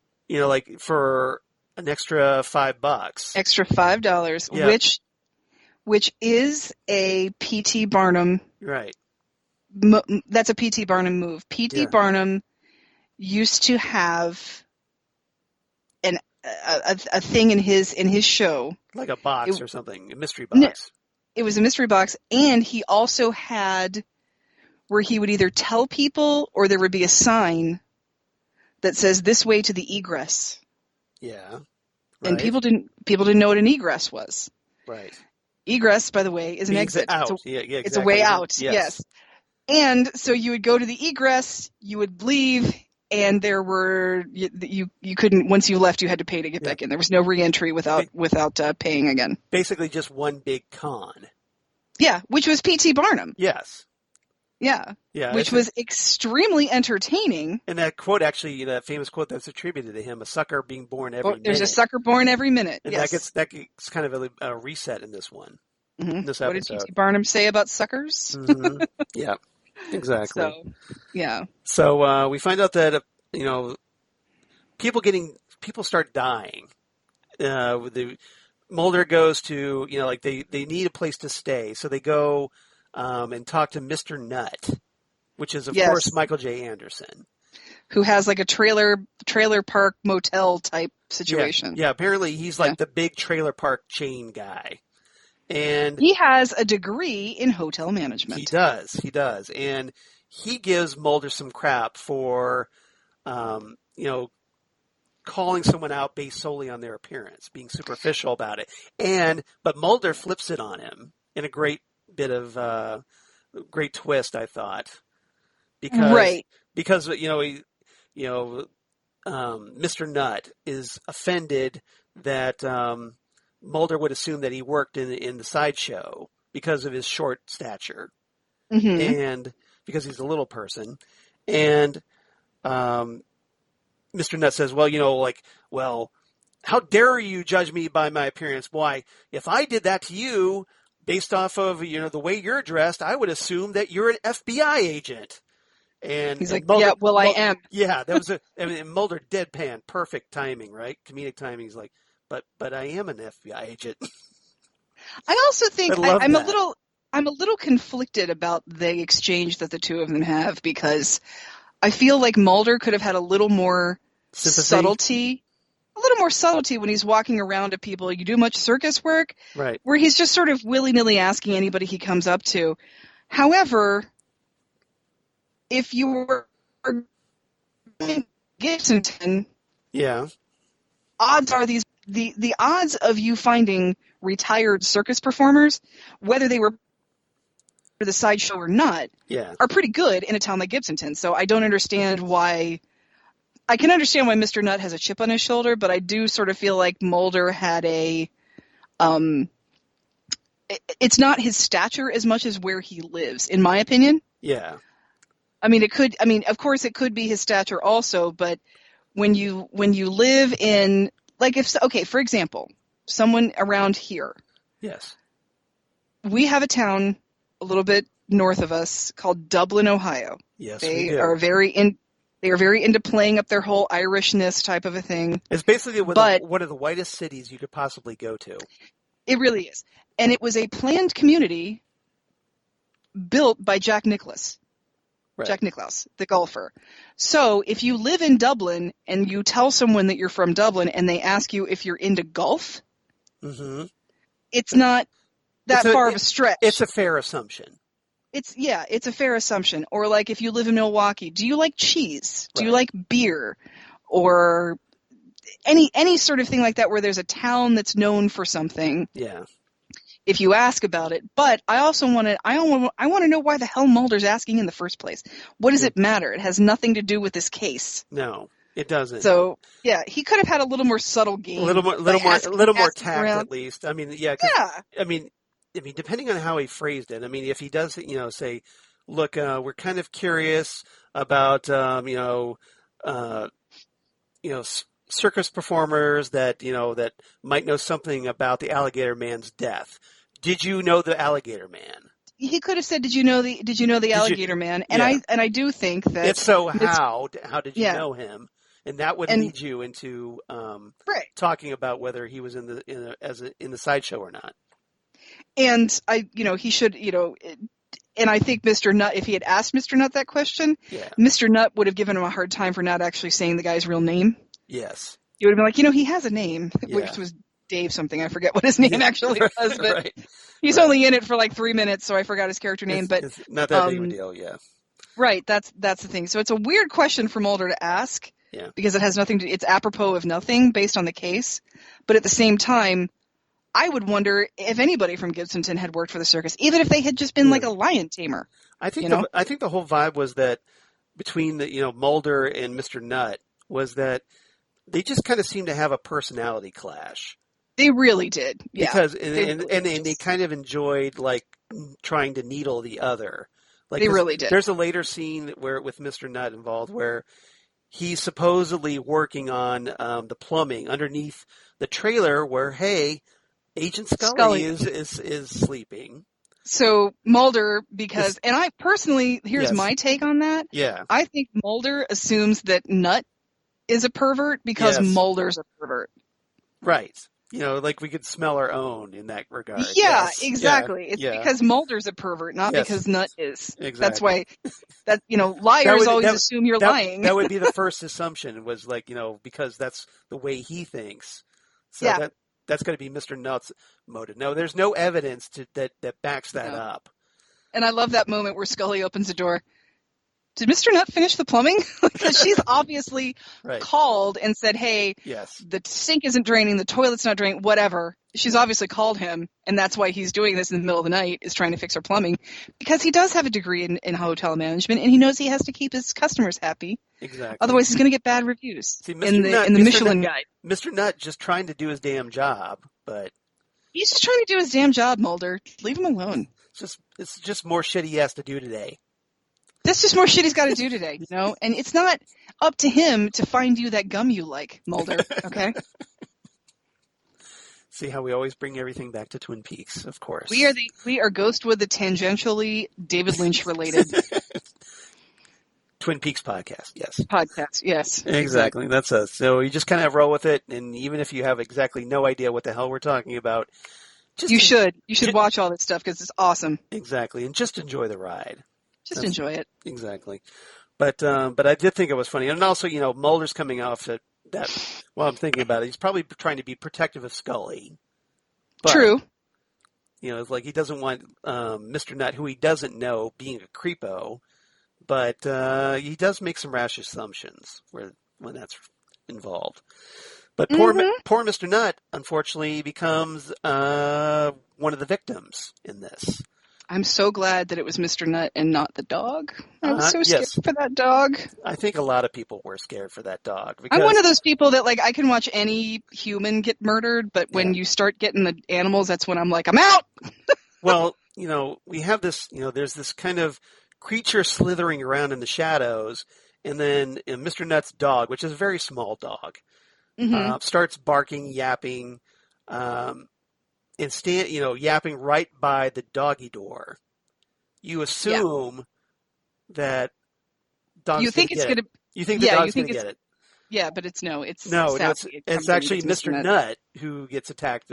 for an extra $5. Extra $5, yeah. which is a P.T. Barnum. Right. That's a P.T. Barnum move. P.T. Barnum used to have a thing in his show, like a box or something, a mystery box. It was a mystery box, and he also had where he would either tell people or there would be a sign that says "This way to the egress." Yeah, right. And people didn't know what an egress was. Right. Egress, by the way, is an exit. Out. It's exactly. a way out. Yes. And so you would go to the egress, you would leave. And there were you couldn't, once you left, you had to pay to get back in. There was no re-entry without paying again. Basically, just one big con. Yeah, which was P.T. Barnum. Yes. Yeah. Which was extremely entertaining. And that quote, actually, that famous quote that's attributed to him: "A sucker being born every minute." There's a sucker born every minute. And yes. that gets kind of a reset in this one. Mm-hmm. This what episode. did P.T. Barnum say about suckers? Mm-hmm. Yeah. Exactly. So, yeah. So we find out that people start dying. The Mulder goes to like they need a place to stay, so they go and talk to Mr. Nutt, which is of course Yes. Michael J. Anderson, Who has like a trailer park motel type Yeah, situation. yeah. Apparently, he's Yeah. like the big trailer park chain guy, and He has a degree in hotel management. he does, and he gives Mulder some crap for, um, you know, calling someone out based solely on their appearance, being superficial about it, but Mulder flips it on him in a great bit of great twist, I thought, because Right. because Mr. Nutt is offended that Mulder would assume that he worked in the sideshow because of his short stature Mm-hmm. and because he's a little person. And Mr. Nutt says, well, how dare you judge me by my appearance? Why, if I did that to you based off of, the way you're dressed, I would assume that you're an FBI agent. And He's like, Mulder, yeah, well, I am. Yeah, that was Mulder deadpan, perfect timing, right? Comedic timing. He's like, but I am an FBI agent. I also think I love I'm that. a little conflicted about the exchange that the two of them have, because I feel like Mulder could have had a little more Sympathy? subtlety when he's walking around to people. You do much circus work? Right. Where he's just sort of willy-nilly asking anybody he comes up to. However, if you were in Gibsonton, Yeah. odds are the odds of you finding retired circus performers, whether they were for the sideshow or not, Yeah. are pretty good in a town like Gibsonton. So I don't understand why. I can understand why Mr. Nutt has a chip on his shoulder, but I do sort of feel like Mulder had it's not his stature as much as where he lives, in my opinion. Yeah. I mean, of course it could be his stature also, but when you live in, like, for example, someone around here, Yes. we have a town a little bit north of us called Dublin, Ohio. Yes, They we do. are very into playing up their whole Irishness type of a thing. It's basically one of the whitest cities you could possibly go to. It really is. And it was a planned community built by Jack Nicklaus. Right. Jack Nicklaus, the golfer. So if you live in Dublin and you tell someone that you're from Dublin and they ask you if you're into golf, Mm-hmm. it's not that far of a stretch. It's a fair assumption. It's a fair assumption. Or like if you live in Milwaukee, do you like cheese? Do you like beer? Or any sort of thing like that where there's a town that's known for something. Yeah. If you ask about it. But I also want to know why the hell Mulder's asking in the first place. What does it matter? It has nothing to do with this case. No, it doesn't. So yeah, he could have had a little more subtle game. A little more tact around. at least. I mean, yeah. I mean, depending on how he phrased it. I mean, if he does, say, look, we're kind of curious about, circus performers that that might know something about the Alligator Man's death. Did you know the Alligator Man? He could have said, "Did you know the Alligator Man?" And I do think that if so, how did you know him? And that would lead you into talking about whether he was in the sideshow or not. And he should, and I think Mr. Nutt, if he had asked Mr. Nutt that question, Mr. Nutt would have given him a hard time for not actually saying the guy's real name. Yes. He would have been like, he has a name, which was Dave something. I forget what his name actually was, but he's only in it for like 3 minutes, so I forgot his character name. But it's not that big of a deal, yeah. Right, that's the thing. So it's a weird question for Mulder to ask, because it has nothing to. It's apropos of nothing based on the case, but at the same time, I would wonder if anybody from Gibsonton had worked for the circus, even if they had just been like a lion tamer. I think the whole vibe was that between the Mulder and Mr. Nutt was that they just kind of seemed to have a personality clash. They really did, yeah. Because they kind of enjoyed like trying to needle the other. Like they really did. There's a later scene with Mr. Nutt involved where he's supposedly working on the plumbing underneath the trailer where Agent Scully is sleeping. So Mulder, because, and I personally, here's Yes. my take on that. Yeah. I think Mulder assumes that Nutt is a pervert because Yes. Mulder's a pervert. Right. You know, like we could smell our own in that regard. Yeah, Yes. exactly. Yeah. It's Yeah. because Mulder's a pervert, not Yes. because Nutt is. Exactly. That's why, liars always assume you're lying. That would be the first assumption, was like, because that's the way he thinks. So Yeah. that's going to be Mr. Nutt's motive. No, there's no evidence that backs that up. And I love that moment where Scully opens the door. Did Mr. Nutt finish the plumbing? Because she's obviously called and said, hey, the sink isn't draining, the toilet's not draining, whatever. She's obviously called him, and that's why he's doing this in the middle of the night, is trying to fix her plumbing. Because he does have a degree in hotel management, and he knows he has to keep his customers happy. Exactly. Otherwise, he's going to get bad reviews in the Mr. Michelin Guide. Mr. Nutt just trying to do his damn job, but... He's just trying to do his damn job, Mulder. Leave him alone. It's just more shit he has to do today. That's just more shit he's got to do today, And it's not up to him to find you that gum you like, Mulder, okay? See how we always bring everything back to Twin Peaks, of course. We are Ghostwood, the tangentially David Lynch related Twin Peaks podcast, yes. Podcast, yes. Exactly. That's us. So you just kind of roll with it, and even if you have exactly no idea what the hell we're talking about, you should watch all this stuff because it's awesome. Exactly, and just enjoy the ride. Just enjoy it. Exactly. But I did think it was funny. And also, Mulder's coming off that while I'm thinking about it, he's probably trying to be protective of Scully. But, true. It's like he doesn't want Mr. Nutt, who he doesn't know, being a creepo. But he does make some rash assumptions when that's involved. But poor Mr. Nutt, unfortunately, becomes one of the victims in this. I'm so glad that it was Mr. Nutt and not the dog. I was so scared for that dog. I think a lot of people were scared for that dog. I'm one of those people that, I can watch any human get murdered, but when you start getting the animals, that's when I'm like, I'm out! Well, we have this, there's this kind of creature slithering around in the shadows, and then Mr. Nutt's dog, which is a very small dog, starts barking, yapping, and yapping right by the doggy door. You assume that dog's going to get it. You think the dog's going to get it. Yeah, but it's actually Mr. Nutt who gets attacked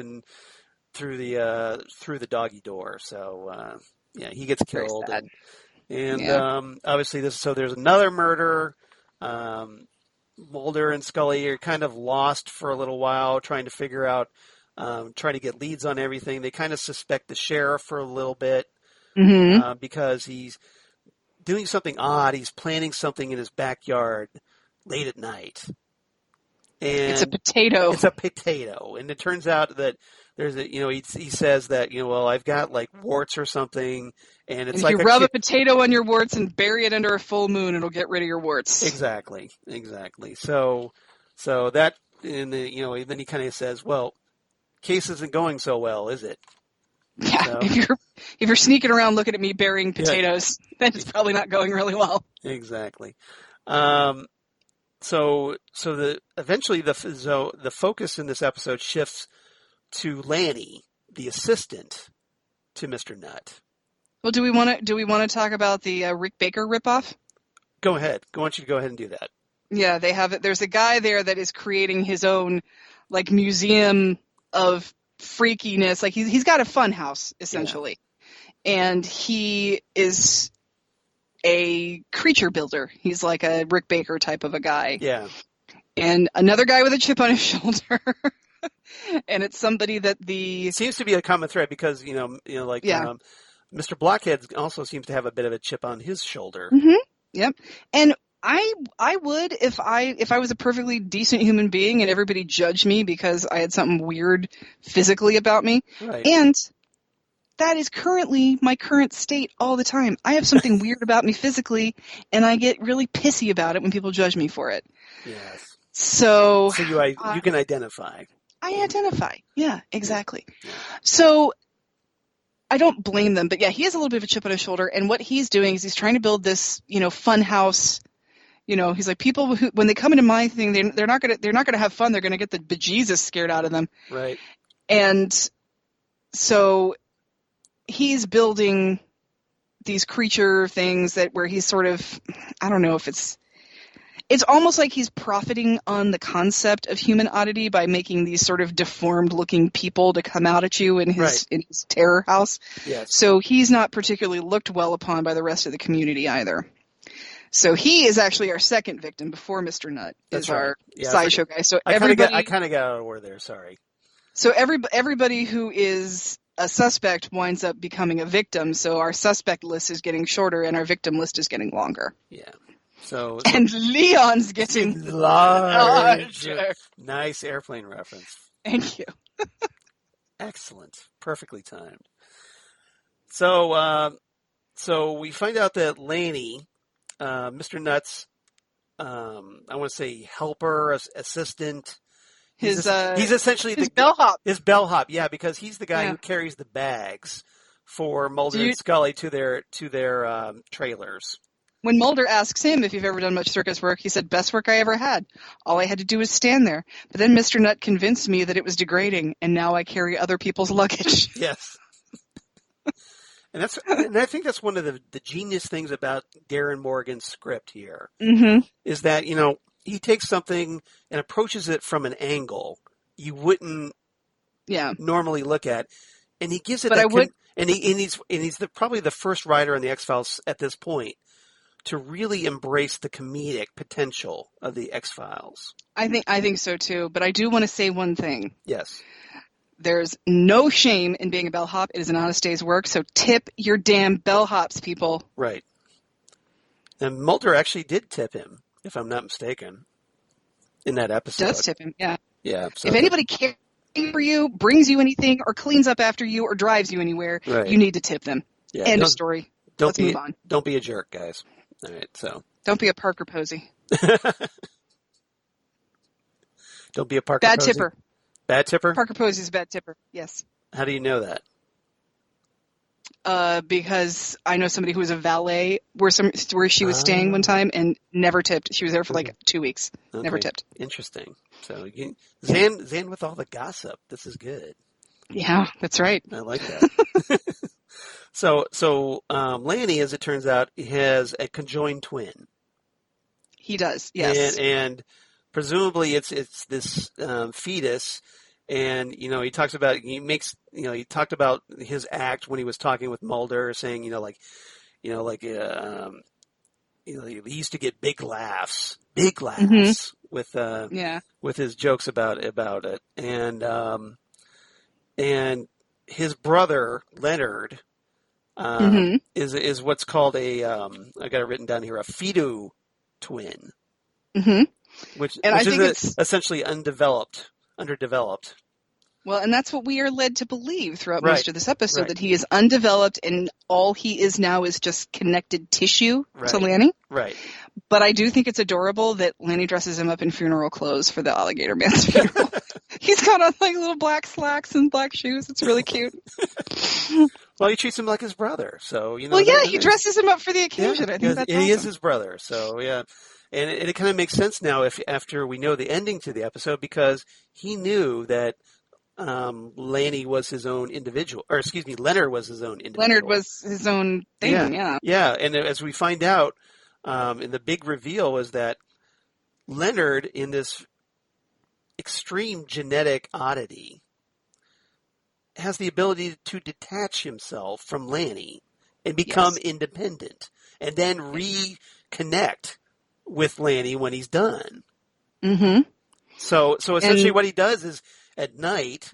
through the doggy door. So he gets killed. And obviously there's another murder. Mulder and Scully are kind of lost for a little while, trying to figure out, trying to get leads on everything. They kind of suspect the sheriff for a little bit because he's doing something odd. He's planting something in his backyard late at night. And it's a potato. It's a potato. And it turns out that there's he says that, I've got warts or something. And it's if you rub a potato on your warts and bury it under a full moon, it'll get rid of your warts. Exactly. So that, and then he kind of says, well, case isn't going so well, is it? Yeah. So, if you're sneaking around looking at me burying potatoes, then it's probably not going really well. Exactly. So eventually the focus in this episode shifts to Lanny, the assistant to Mr. Nutt. Well, do we want to talk about the Rick Baker ripoff? Go ahead. I want you to go ahead and do that. Yeah, they have it. There's a guy there that is creating his own museum of freakiness. He's got a fun house essentially, and he is a creature builder. He's like a Rick Baker type of a guy. Yeah. And another guy with a chip on his shoulder. And it's somebody that it seems to be a common thread because Mr. Blockhead also seems to have a bit of a chip on his shoulder. Mm-hmm. Yep. And I would if I was a perfectly decent human being and everybody judged me because I had something weird physically about me. Right. And that is currently my current state all the time. I have something weird about me physically, and I get really pissy about it when people judge me for it. Yes. So you can identify. I identify. Yeah, exactly. Yeah. So I don't blame them, but yeah, he has a little bit of a chip on his shoulder, and what he's doing is he's trying to build this, fun house. He's like, people who, when they come into my thing, they're not gonna have fun. They're gonna get the bejesus scared out of them. Right. And so he's building these creature things where he's sort of, I don't know if it's almost like he's profiting on the concept of human oddity by making these sort of deformed looking people to come out at you in his terror house. Yes. So he's not particularly looked well upon by the rest of the community either. So he is actually our second victim before Mr. Nutt. That's is right. our Yeah, sideshow guy. So I kind of got out of order there. Sorry. So everybody who is a suspect winds up becoming a victim. So our suspect list is getting shorter and our victim list is getting longer. Yeah. So and Leon's getting larger. Nice airplane reference. Thank you. Excellent. Perfectly timed. So we find out that Lanny, Mr. Nutt's, I want to say helper, assistant. He's essentially his bellhop. His bellhop, yeah, because he's the guy who carries the bags for Mulder and Scully to their trailers. When Mulder asks him if you've ever done much circus work, he said, "Best work I ever had. All I had to do was stand there. But then Mr. Nutt convinced me that it was degrading, and now I carry other people's luggage." Yes. And I think that's one of the genius things about Darren Morgan's script here, is that, he takes something and approaches it from an angle you wouldn't normally look at, and he gives it he's probably the first writer on the X-Files at this point to really embrace the comedic potential of the X-Files. I think so too, but I do want to say one thing. Yes. There's no shame in being a bellhop. It is an honest day's work, so tip your damn bellhops, people. Right. And Mulder actually did tip him, if I'm not mistaken, in that episode. Does tip him, yeah. Yeah. So if anybody cares for you, brings you anything, or cleans up after you, or drives you anywhere, you need to tip them. Yeah, End of story. Let's move on. Don't be a jerk, guys. All right, so. Don't be a Parker Posey. Don't be a Parker Bad Posey. tipper. Bad tipper? Parker Posey's a bad tipper, yes. How do you know that? Because I know somebody who was a valet where she was staying one time and never tipped. She was there for like 2 weeks. Okay. Never tipped. Interesting. So Xan with all the gossip. This is good. Yeah, that's right. I like that. So Lanny, as it turns out, has a conjoined twin. He does, yes. And presumably it's this fetus. And, he talks about, he talked about his act when he was talking with Mulder, saying, he used to get big laughs with his jokes about it. And his brother, Leonard, is what's called I got it written down here, a fetu twin, which is essentially underdeveloped. Well, and that's what we are led to believe throughout most of this episode, that he is undeveloped and all he is now is just connected tissue to Lanny. Right. But I do think it's adorable that Lanny dresses him up in funeral clothes for the alligator man's funeral. He's got on like little black slacks and black shoes. It's really cute. Well, he treats him like his brother, so he dresses him up for the occasion. Yeah, I think that's awesome. He is his brother, so yeah. And it kind of makes sense now after we know the ending to the episode, because he knew that Lanny was his own individual, or excuse me, Leonard was his own individual. Leonard was his own thing, yeah. Yeah, and as we find out, in the big reveal is that Leonard, in this extreme genetic oddity, has the ability to detach himself from Lanny and become independent, and then reconnect with Lanny when he's done. Mm-hmm. So essentially what he does is at night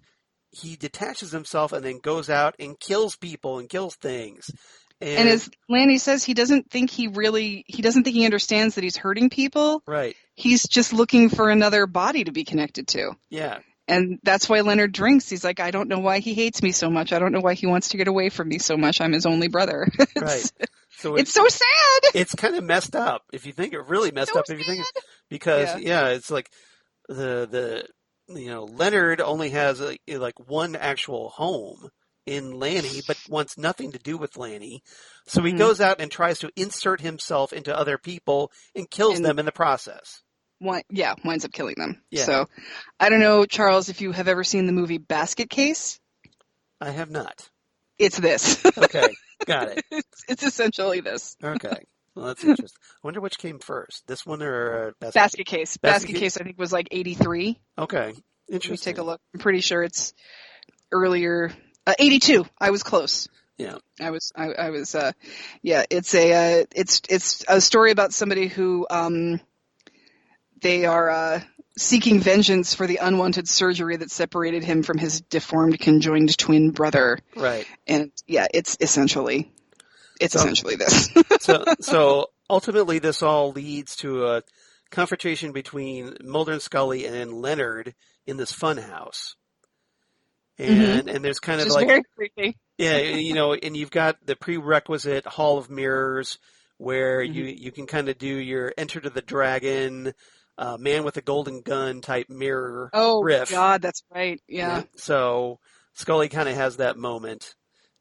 he detaches himself and then goes out and kills people and kills things. And as Lanny says, he doesn't think he understands that he's hurting people. Right. He's just looking for another body to be connected to. Yeah. And that's why Leonard drinks. He's like, I don't know why he hates me so much. I don't know why he wants to get away from me so much. I'm his only brother. Right. So it's so sad. It's kind of messed up if you think it really messed up. If you think because it's like the Leonard only has like one actual home in Lanny, but wants nothing to do with Lanny. So he goes out and tries to insert himself into other people and kills them in the process. Winds up killing them. Yeah. So I don't know, Charles, if you have ever seen the movie Basket Case. I have not. it's this. Okay, got it. It's essentially this. Okay, well that's interesting. I wonder which came first, this one or Basket Case. Basket Case, I think, was like 83. Okay, interesting. Let me take a look. I'm pretty sure it's earlier. 82. I was close. Yeah. I was. Yeah. It's a story about somebody who they are seeking vengeance for the unwanted surgery that separated him from his deformed conjoined twin brother. Right. And yeah, it's essentially this. so ultimately, this all leads to a confrontation between Mulder and Scully and Leonard in this fun house. And there's kind of like, very creepy. Yeah, and you've got the prerequisite Hall of Mirrors where you can kind of do your Enter to the Dragon, Man with a Golden Gun type mirror riff. Oh, God, that's right. Yeah. So Scully kind of has that moment.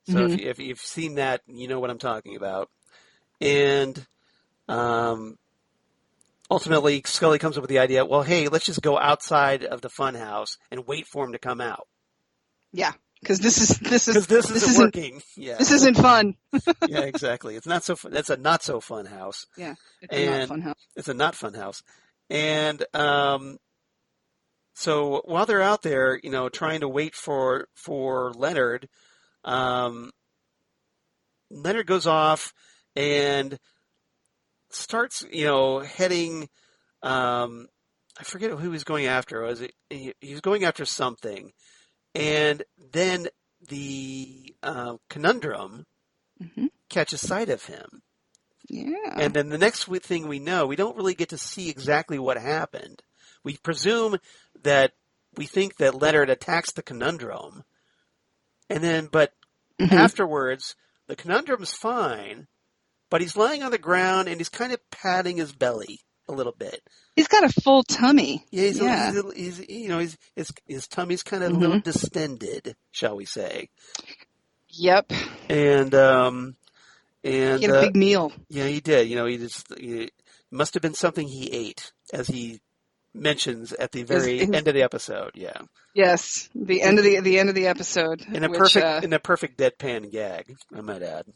So if you've seen that, you know what I'm talking about. And ultimately, Scully comes up with the idea, well, hey, let's just go outside of the fun house and wait for him to come out. Yeah, because this isn't working. Yeah, this isn't fun. Yeah, exactly. It's not so fun. It's a not so fun house. Yeah, it's a not fun house. It's a not fun house. And so while they're out there, trying to wait for Leonard, Leonard goes off and starts, heading. I forget who he was going after. He was going after something. And then the conundrum catches sight of him. Yeah. And then the next thing we know, we don't really get to see exactly what happened. We presume that we think that Leonard attacks the conundrum. And then, but afterwards, the conundrum's fine, but he's lying on the ground and he's kind of patting his belly a little bit. He's got a full tummy. Yeah, his tummy's kind of a little distended, shall we say? Yep. And he had a big meal. Yeah, he did. He must have been something he ate, as he mentions at the very end of the episode. Yeah. Yes, the end of the episode. In a perfect deadpan gag, I might add.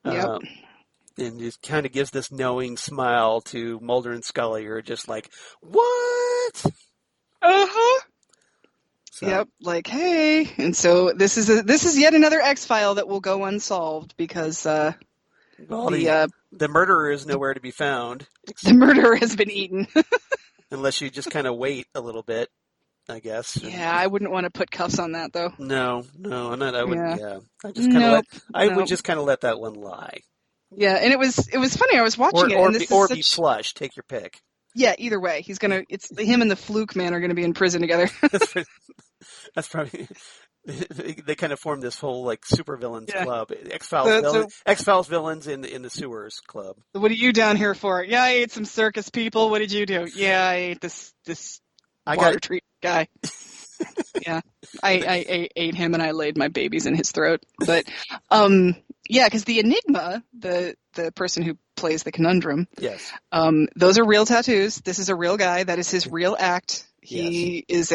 Yep. And just kind of gives this knowing smile to Mulder and Scully, who are just like, "What?" So. Yep. Like, hey, and so this is yet another X-file that will go unsolved because the murderer is nowhere to be found. The murderer has been eaten. Unless you just kind of wait a little bit, I guess. Yeah, I wouldn't want to put cuffs on that though. No, I'm not. I wouldn't. Yeah, I just kind of would just kind of let that one lie. Yeah, and it was funny. I was watching it, be flush. Take your pick. Yeah, either way, it's him and the Fluke man are going to be in prison together. That's probably they kind of formed this whole like supervillains club, X-Files villains in the sewers club. What are you down here for? Yeah, I ate some circus people. What did you do? Yeah, I ate this water treatment guy. Yeah, I ate him and I laid my babies in his throat. But yeah, because the Enigma, the person who plays the conundrum, yes, those are real tattoos. This is a real guy. That is his real act. He is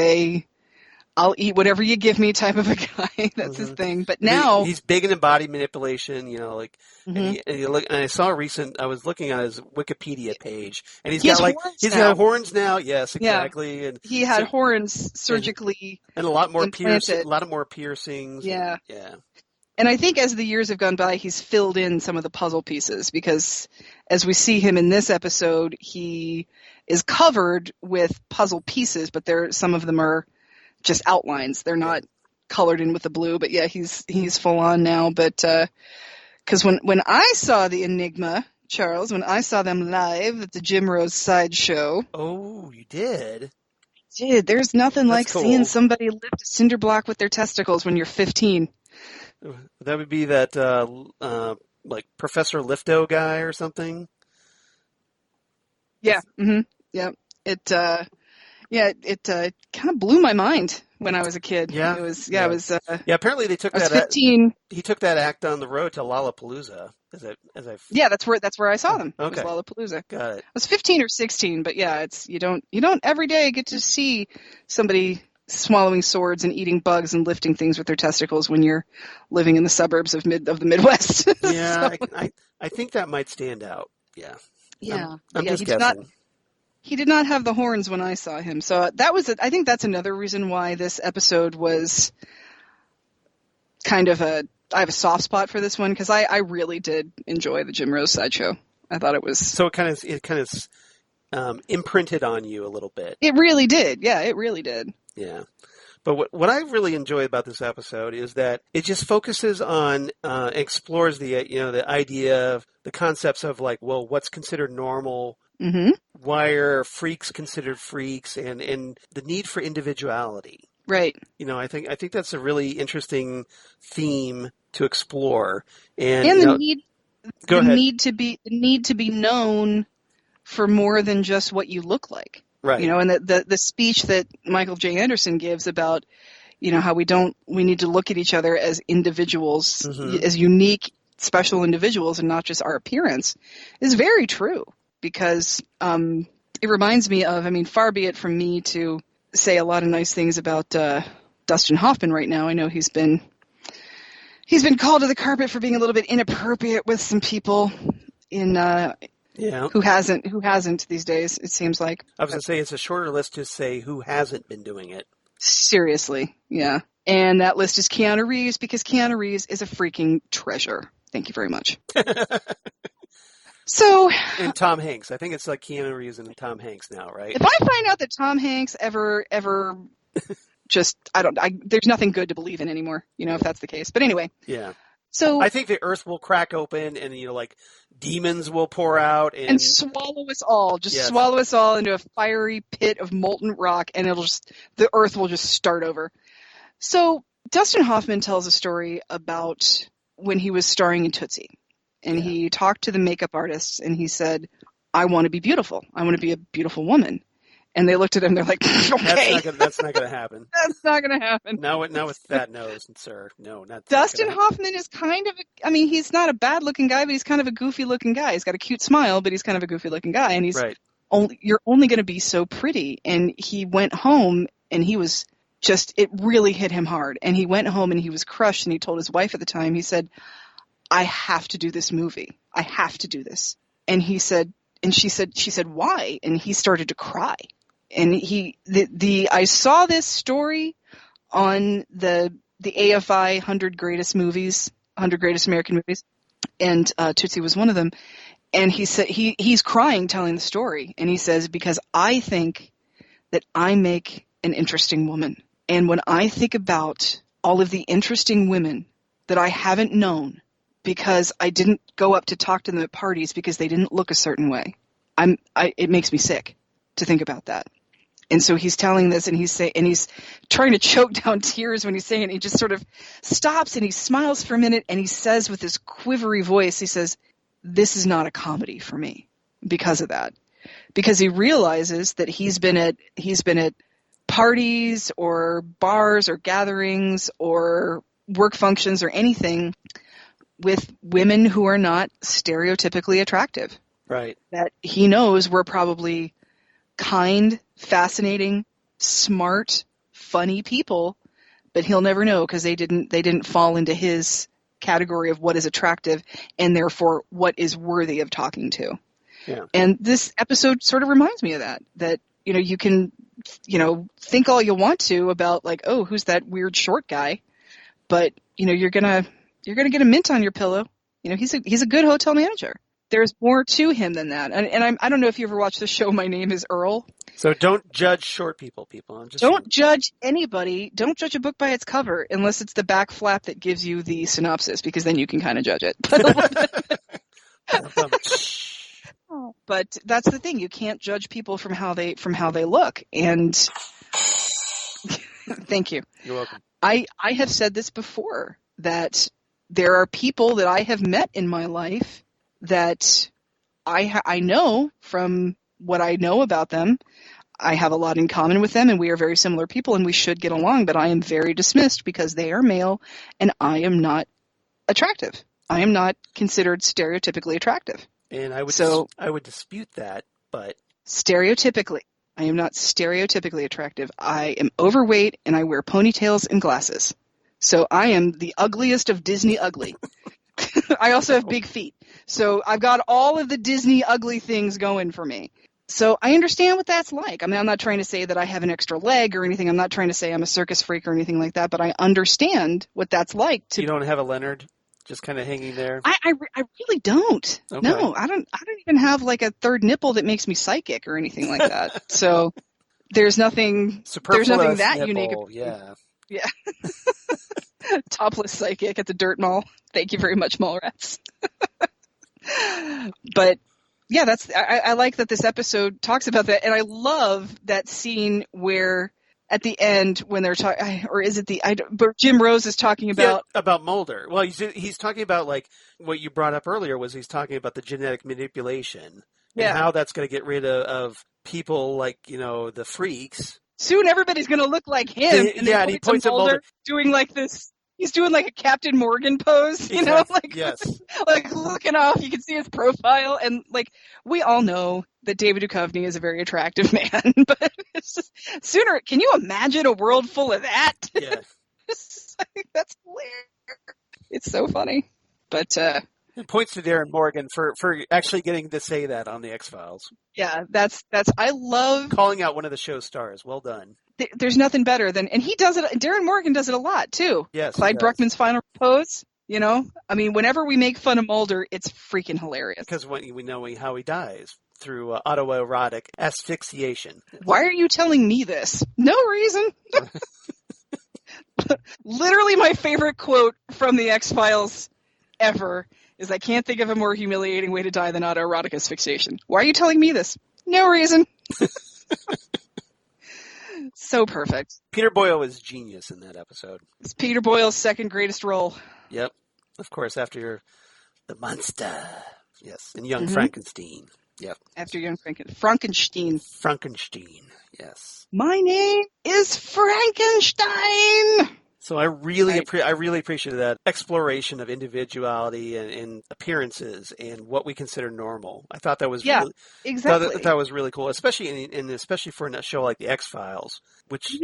I'll eat whatever you give me type of a guy. That's his thing. But now he's big into body manipulation, and I saw I was looking at his Wikipedia page, and he's got horns now. Yes, exactly. Yeah. And he had horns surgically and a lot more piercings. Yeah. Yeah. And I think as the years have gone by, he's filled in some of the puzzle pieces because as we see him in this episode, he is covered with puzzle pieces, but some of them are just outlines. They're not colored in with the blue, but yeah, he's full on now. But because when I saw the Enigma, Charles, when I saw them live at the Jim Rose sideshow. Oh, you did? Dude, there's nothing like seeing somebody lift a cinder block with their testicles when you're 15. That would be that like Professor Lifto guy or something. Yeah. Mm-hmm. Yeah. It kind of blew my mind when I was a kid. Yeah. It was. Apparently they took that. I was 15. He took that act on the road to Lollapalooza. Yeah, that's where I saw them. Okay. It was Lollapalooza. Got it. I was 15 or 16, but yeah, you don't every day get to see somebody swallowing swords and eating bugs and lifting things with their testicles when you're living in the suburbs of the Midwest. Yeah, I think that might stand out. Yeah. Yeah. I'm Yeah, just guessing. he did not have the horns when I saw him. So I think that's another reason why this episode was kind of I have a soft spot for this one, because I really did enjoy the Jim Rose sideshow. I thought it was... So it kind of imprinted on you a little bit. It really did. Yeah, it really did. Yeah. But what I really enjoy about this episode is that it just focuses on, explores the idea of the concepts of like, well, what's considered normal, Mm-hmm. why are freaks considered freaks, and the need for individuality. Right. I think that's a really interesting theme to explore. And the need to be known for more than just what you look like. Right. And the speech that Michael J. Anderson gives about, how we need to look at each other as individuals, Mm-hmm. as unique, special individuals, and not just our appearance, is very true. Because it reminds me of, far be it from me to say a lot of nice things about Dustin Hoffman right now. I know he's been called to the carpet for being a little bit inappropriate with some people who hasn't these days, it seems like. I was going to say it's a shorter list to say who hasn't been doing it. Seriously, yeah. And that list is Keanu Reeves, because Keanu Reeves is a freaking treasure. Thank you very much. So, and Tom Hanks. I think it's like Keanu Reeves and Tom Hanks now, right? If I find out that Tom Hanks ever just, there's nothing good to believe in anymore, if that's the case. But anyway. Yeah. So I think the earth will crack open and, demons will pour out and swallow us all. Just swallow us all into a fiery pit of molten rock, and the earth will just start over. So Dustin Hoffman tells a story about when he was starring in Tootsie. And he talked to the makeup artists, and he said, I want to be beautiful. I want to be a beautiful woman. And they looked at him, they're like, okay. That's not going to happen. That's not going to happen. Not with that nose, sir. No, not Dustin Hoffman is kind of, he's not a bad-looking guy, but he's kind of a goofy-looking guy. He's got a cute smile, but he's kind of a goofy-looking guy. And you're only going to be so pretty. And he went home, and he was it really hit him hard. And he went home, and he was crushed, and he told his wife at the time, he said, I have to do this movie. I have to do this. And she said, why? And he started to cry. And I saw this story on the AFI 100 Greatest American Movies, and Tootsie was one of them. And he said, he's crying telling the story. And he says, because I think that I make an interesting woman. And when I think about all of the interesting women that I haven't known, because I didn't go up to talk to them at parties because they didn't look a certain way, it makes me sick to think about that. And so he's telling this, and he's trying to choke down tears when he's saying it. He just sort of stops, and he smiles for a minute, and he says with this quivery voice, he says, this is not a comedy for me because of that. Because he realizes that he's been at parties or bars or gatherings or work functions or anything with women who are not stereotypically attractive. Right. That he knows were probably kind, fascinating, smart, funny people, but he'll never know because they didn't fall into his category of what is attractive and therefore what is worthy of talking to. Yeah. And this episode sort of reminds me of that you can, think all you want to about like, oh, who's that weird short guy? But, you're going to get a mint on your pillow. He's a good hotel manager. There's more to him than that. And I don't know if you ever watched the show My Name is Earl. So don't judge short people. Don't judge anybody. Don't judge a book by its cover unless it's the back flap that gives you the synopsis, because then you can kind of judge it. But that's the thing. You can't judge people from how they look. And thank you. You're welcome. I have said this before, that there are people that I have met in my life that I know from what I know about them. I have a lot in common with them, and we are very similar people, and we should get along, but I am very dismissed because they are male, and I am not attractive. I am not considered stereotypically attractive. And I would dispute that, but... Stereotypically. I am not stereotypically attractive. I am overweight and I wear ponytails and glasses. So I am the ugliest of Disney ugly. I also have big feet. So I've got all of the Disney ugly things going for me. So I understand what that's like. I mean, I'm not trying to say that I have an extra leg or anything. I'm not trying to say I'm a circus freak or anything like that, but I understand what that's like. You don't have a Leonard just kind of hanging there? I really don't. Okay. No, I don't even have like a third nipple that makes me psychic or anything like that. So there's nothing that nipple, unique. Yeah. Yeah. Topless psychic at the dirt mall. Thank you very much, Mallrats. But yeah, I like that this episode talks about that, and I love that scene where at the end when they're talking, or is it but Jim Rose is talking about Mulder. Well, he's talking about like what you brought up earlier was he's talking about the genetic manipulation and how that's going to get rid of people like, the freaks. Soon everybody's going to look like him. And he points at Mulder doing like this. He's doing like a Captain Morgan pose, like yes. like looking off. You can see his profile, and like we all know that David Duchovny is a very attractive man, but it's just sooner. Can you imagine a world full of that? Yeah, that's hilarious. It's so funny, but it points to Darren Morgan for actually getting to say that on the X-Files. Yeah, that's I love calling out one of the show's stars. Well done. There's nothing better than, and he does it. Darren Morgan does it a lot too. Yes, Clyde Bruckman's final pose. I mean, whenever we make fun of Mulder, it's freaking hilarious. Because when we know how he dies through autoerotic asphyxiation. Why are you telling me this? No reason. Literally, my favorite quote from the X-Files ever is, "I can't think of a more humiliating way to die than autoerotic asphyxiation." Why are you telling me this? No reason. So perfect. Peter Boyle was genius in that episode. It's Peter Boyle's second greatest role. Yep. Of course, after the monster. Yes. And young Frankenstein. Yep. After young Frankenstein. Frankenstein. Yes. My name is Frankenstein. So I really appreciated that exploration of individuality and appearances and what we consider normal. I thought that was exactly. That was really cool, especially especially for a show like the X-Files, which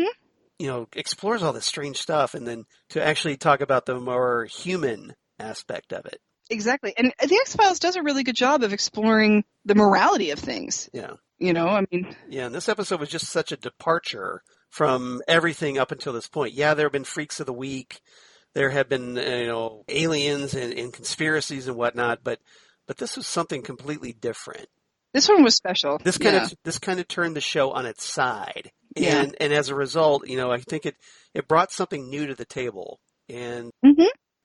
explores all this strange stuff, and then to actually talk about the more human aspect of it. Exactly, and the X-Files does a really good job of exploring the morality of things. Yeah, I mean, and this episode was just such a departure from everything up until this point. Yeah, there have been freaks of the week. There have been, aliens and conspiracies and whatnot, but this was something completely different. This one was special. This kind of turned the show on its side. And as a result, I think it brought something new to the table and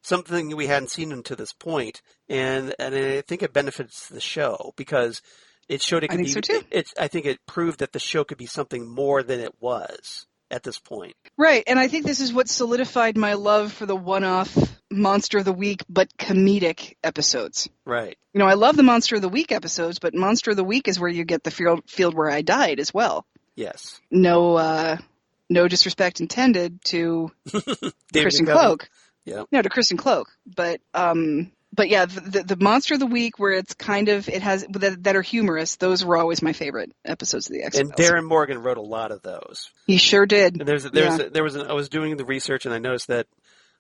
something we hadn't seen until this point. And I think it benefits the show because it showed it could be. So too. I think it proved that the show could be something more than it was at this point. Right, and I think this is what solidified my love for the one-off Monster of the Week, but comedic episodes. Right. I love the Monster of the Week episodes, but Monster of the Week is where you get the field where I died as well. Yes. No disrespect intended to Kristen Cloak. Yeah. No, to Kristen Cloak, but yeah, the Monster of the Week where it has that are humorous. Those were always my favorite episodes of the X-Files. And Darren Morgan wrote a lot of those. He sure did. And I was doing the research and I noticed that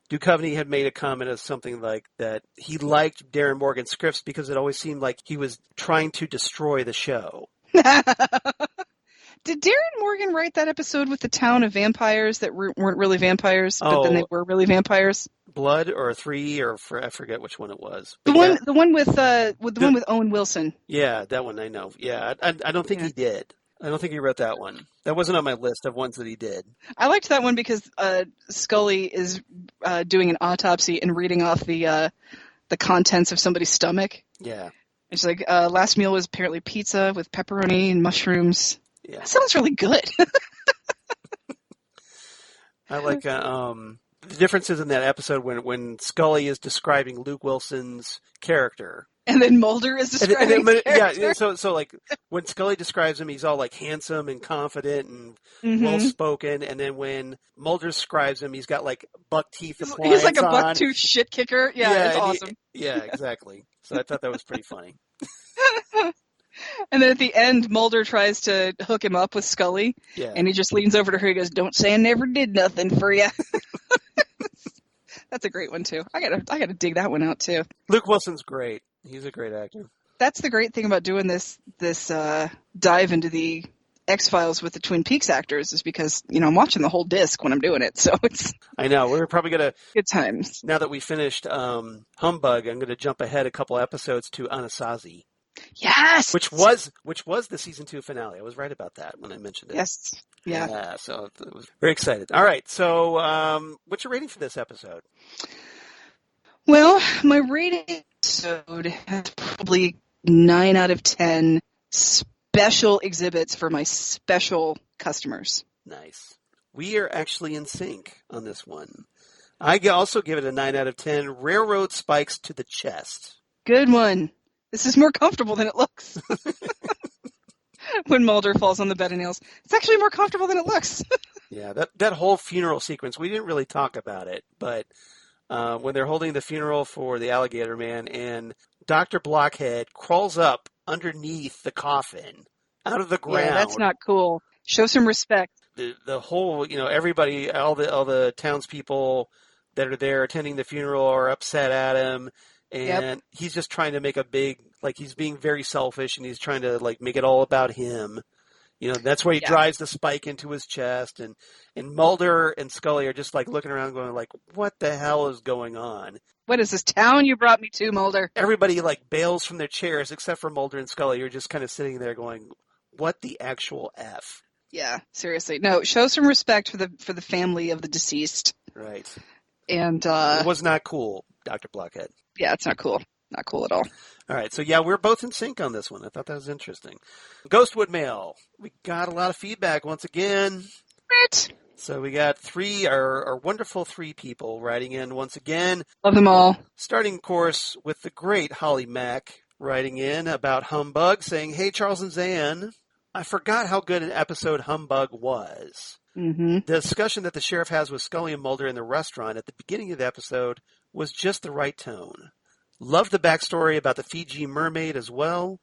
Duchovny had made a comment of something like that he liked Darren Morgan's scripts because it always seemed like he was trying to destroy the show. Did Darren Morgan write that episode with the town of vampires that weren't really vampires, but then they were really vampires? Blood or 3 or I forget which one it was. The one with Owen Wilson. Yeah, that one I know. Yeah, I don't think he did. I don't think he wrote that one. That wasn't on my list of ones that he did. I liked that one because Scully is doing an autopsy and reading off the contents of somebody's stomach. Yeah. It's like last meal was apparently pizza with pepperoni and mushrooms. Yeah. That sounds really good. I like the differences in that episode when Scully is describing Luke Wilson's character. And then Mulder is describing his character. Yeah, so like when Scully describes him, he's all like handsome and confident and well-spoken. And then when Mulder describes him, he's got like buck teeth appliance. He's like a buck-tooth shit kicker. Yeah, it's awesome. Yeah, exactly. So I thought that was pretty funny. And then at the end, Mulder tries to hook him up with Scully, Yeah. and he just leans over to her and goes, "Don't say I never did nothing for you." That's a great one too. I gotta dig that one out too. Luke Wilson's great. He's a great actor. That's the great thing about doing this dive into the X-Files with the Twin Peaks actors is because, I'm watching the whole disc when I'm doing it, so it's I know. We're probably going to, good times. now that we finished Humbug, I'm going to jump ahead a couple episodes to Anasazi. Yes! Which was the season 2 finale. I was right about that when I mentioned it. Yes. Yeah. Yeah, so I was very excited. All right, so what's your rating for this episode? Well, my rating episode has probably 9 out of 10 special exhibits for my special customers. Nice. We are actually in sync on this one. I also give it a 9 out of 10. Railroad spikes to the chest. Good one. This is more comfortable than it looks. When Mulder falls on the bed of nails. It's actually more comfortable than it looks. Yeah, that whole funeral sequence, we didn't really talk about it, but when they're holding the funeral for the alligator man and Dr. Blockhead crawls up underneath the coffin out of the ground. Yeah, that's not cool. Show some respect. The whole, everybody, all the townspeople that are there attending the funeral are upset at him. And he's just trying to make a big, he's being very selfish and he's trying to, make it all about him. That's where he drives the spike into his chest. And Mulder and Scully are just, looking around going, what the hell is going on? What is this town you brought me to, Mulder? Everybody, bails from their chairs except for Mulder and Scully. You're just kind of sitting there going, what the actual F? Yeah, seriously. No, show some respect for the family of the deceased. Right. And it was not cool, Dr. Blockhead. Yeah, it's not cool. Not cool at all. All right, so yeah, we're both in sync on this one. I thought that was interesting. Ghostwood Mail. We got a lot of feedback once again. What? So we got our wonderful 3 people writing in once again. Love them all. Starting, of course, with the great Holly Mack writing in about Humbug, saying, "Hey, Charles and Zan, I forgot how good an episode Humbug was. Mm-hmm. The discussion that the sheriff has with Scully and Mulder in the restaurant at the beginning of the episode was just the right tone. Loved the backstory about the Fiji mermaid as well.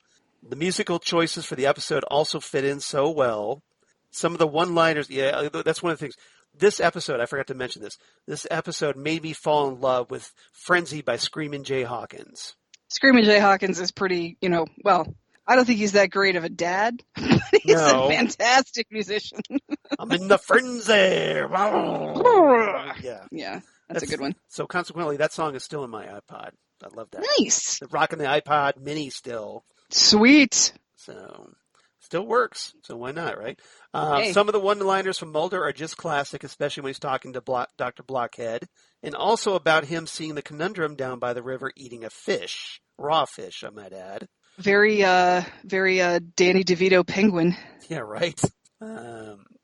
The musical choices for the episode also fit in so well. Some of the one-liners, yeah, that's one of the things. This episode, I forgot to mention this, this episode made me fall in love with Frenzy by Screamin' Jay Hawkins. Screamin' Jay Hawkins is pretty, I don't think he's that great of a dad, but he's a fantastic musician. I'm in the frenzy. Yeah, that's a good one. So consequently, that song is still in my iPod. I love that. Nice. Rocking the iPod Mini still. Sweet. So, still works. So why not, right? Hey. Some of the one-liners from Mulder are just classic, especially when he's talking to Dr. Blockhead. And also about him seeing the conundrum down by the river eating a fish. Raw fish, I might add. Very Danny DeVito penguin. Yeah, right.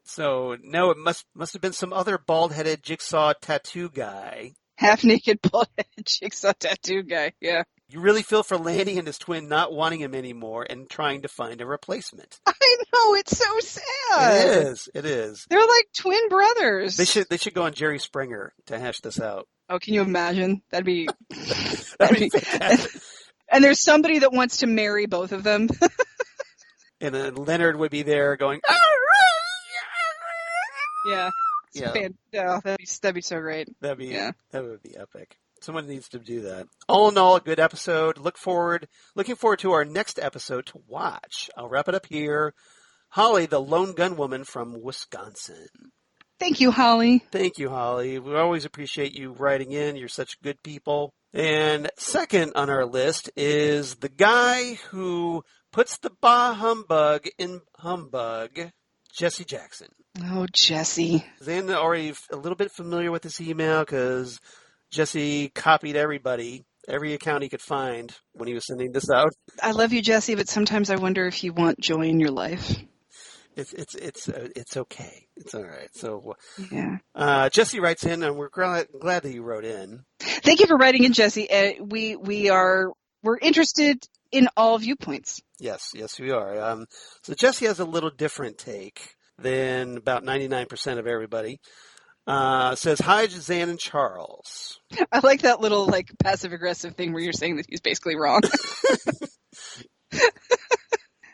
So, no, it must have been some other bald-headed jigsaw tattoo guy. Half-naked, bald-headed jigsaw tattoo guy, yeah. You really feel for Lanny and his twin not wanting him anymore and trying to find a replacement. I know, it's so sad. It is. They're like twin brothers. They should go on Jerry Springer to hash this out. Oh, can you imagine? That'd be fantastic. And there's somebody that wants to marry both of them. And then Leonard would be there going, yeah. Yeah. That'd be so great. That would be epic. Someone needs to do that. All in all, a good episode. Looking forward to our next episode to watch. I'll wrap it up here. Holly, the lone gun woman from Wisconsin. Thank you, Holly. Thank you, Holly. We always appreciate you writing in. You're such good people. And second on our list is the guy who puts the bah humbug in humbug, Jesse Jackson. Oh, Jesse. Zan already a little bit familiar with this email because Jesse copied everybody, every account he could find when he was sending this out. I love you, Jesse, but sometimes I wonder if you want joy in your life. It's okay. It's all right. So, yeah. Jesse writes in, and we're glad that you wrote in. Thank you for writing in, Jesse. We're interested in all viewpoints. Yes, we are. So Jesse has a little different take than about 99% of everybody. Says, hi, Xan and Charles. I like that little passive-aggressive thing where you're saying that he's basically wrong.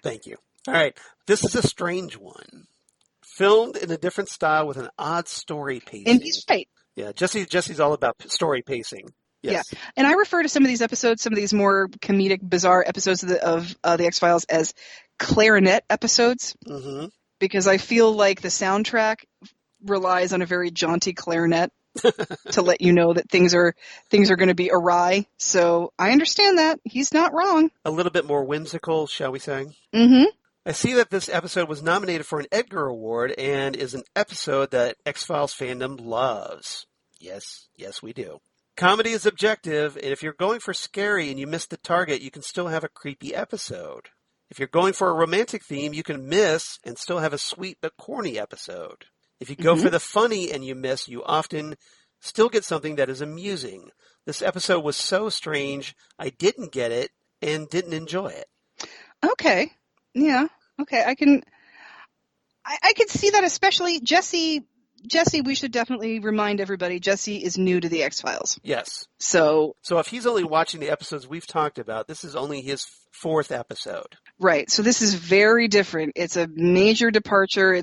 Thank you. All right. This is a strange one. Filmed in a different style with an odd story pacing. And he's right. Yeah, Jesse's all about story pacing. Yes. Yeah, and I refer to some of these episodes, some of these more comedic, bizarre episodes of the X-Files as clarinet episodes, because I feel like the soundtrack relies on a very jaunty clarinet to let you know that things are going to be awry. So I understand that. He's not wrong. A little bit more whimsical, shall we say? Mm-hmm. I see that this episode was nominated for an Edgar Award and is an episode that X-Files fandom loves. Yes, we do. Comedy is objective, and if you're going for scary and you miss the target, you can still have a creepy episode. If you're going for a romantic theme, you can miss and still have a sweet but corny episode. If you go for the funny and you miss, you often still get something that is amusing. This episode was so strange, I didn't get it and didn't enjoy it. Okay. Yeah. Okay. I can see that, especially Jesse, we should definitely remind everybody, Jesse is new to the X-Files. Yes. So if he's only watching the episodes we've talked about, this is only his 4th episode. Right. So this is very different. It's a major departure.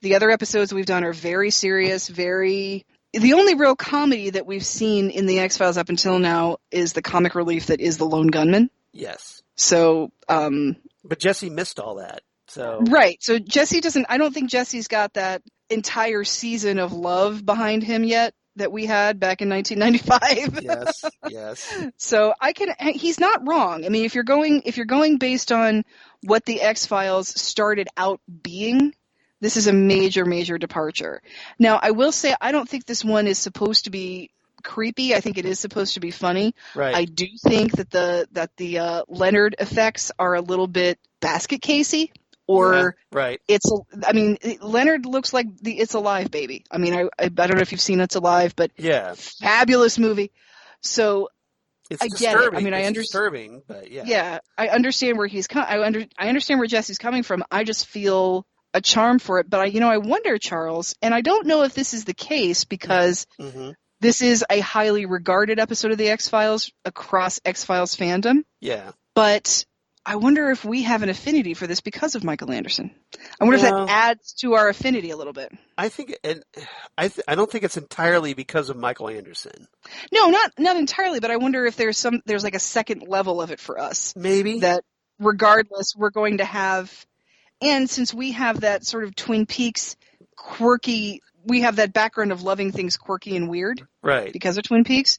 The other episodes we've done are very serious, the only real comedy that we've seen in the X-Files up until now is the comic relief that is the Lone Gunman. Yes. So, but Jesse missed all that. So right. So Jesse I don't think Jesse's got that entire season of love behind him yet that we had back in 1995. Yes. So he's not wrong. I mean, if you're going based on what the X-Files started out being, this is a major, major departure. Now, I will say I don't think this one is supposed to be creepy. I think it is supposed to be funny. Right. I do think that the Leonard effects are a little bit basket casey. Or right. Leonard looks like the It's Alive baby. I mean, I don't know if you've seen It's Alive, but fabulous movie. So I get it. I mean, I understand. Disturbing, but yeah. Yeah, I understand where he's I understand where Jesse's coming from. I just feel a charm for it. But I wonder, Charles, and I don't know if this is the case because this is a highly regarded episode of the X-Files across X-Files fandom. Yeah. But I wonder if we have an affinity for this because of Michael Anderson. I wonder if that adds to our affinity a little bit. I think, I don't think it's entirely because of Michael Anderson. No, not entirely, but I wonder if there's like a second level of it for us. Maybe. That regardless, we're going to have, and since we have that sort of Twin Peaks quirky, we have that background of loving things quirky and weird. Right. Because of Twin Peaks.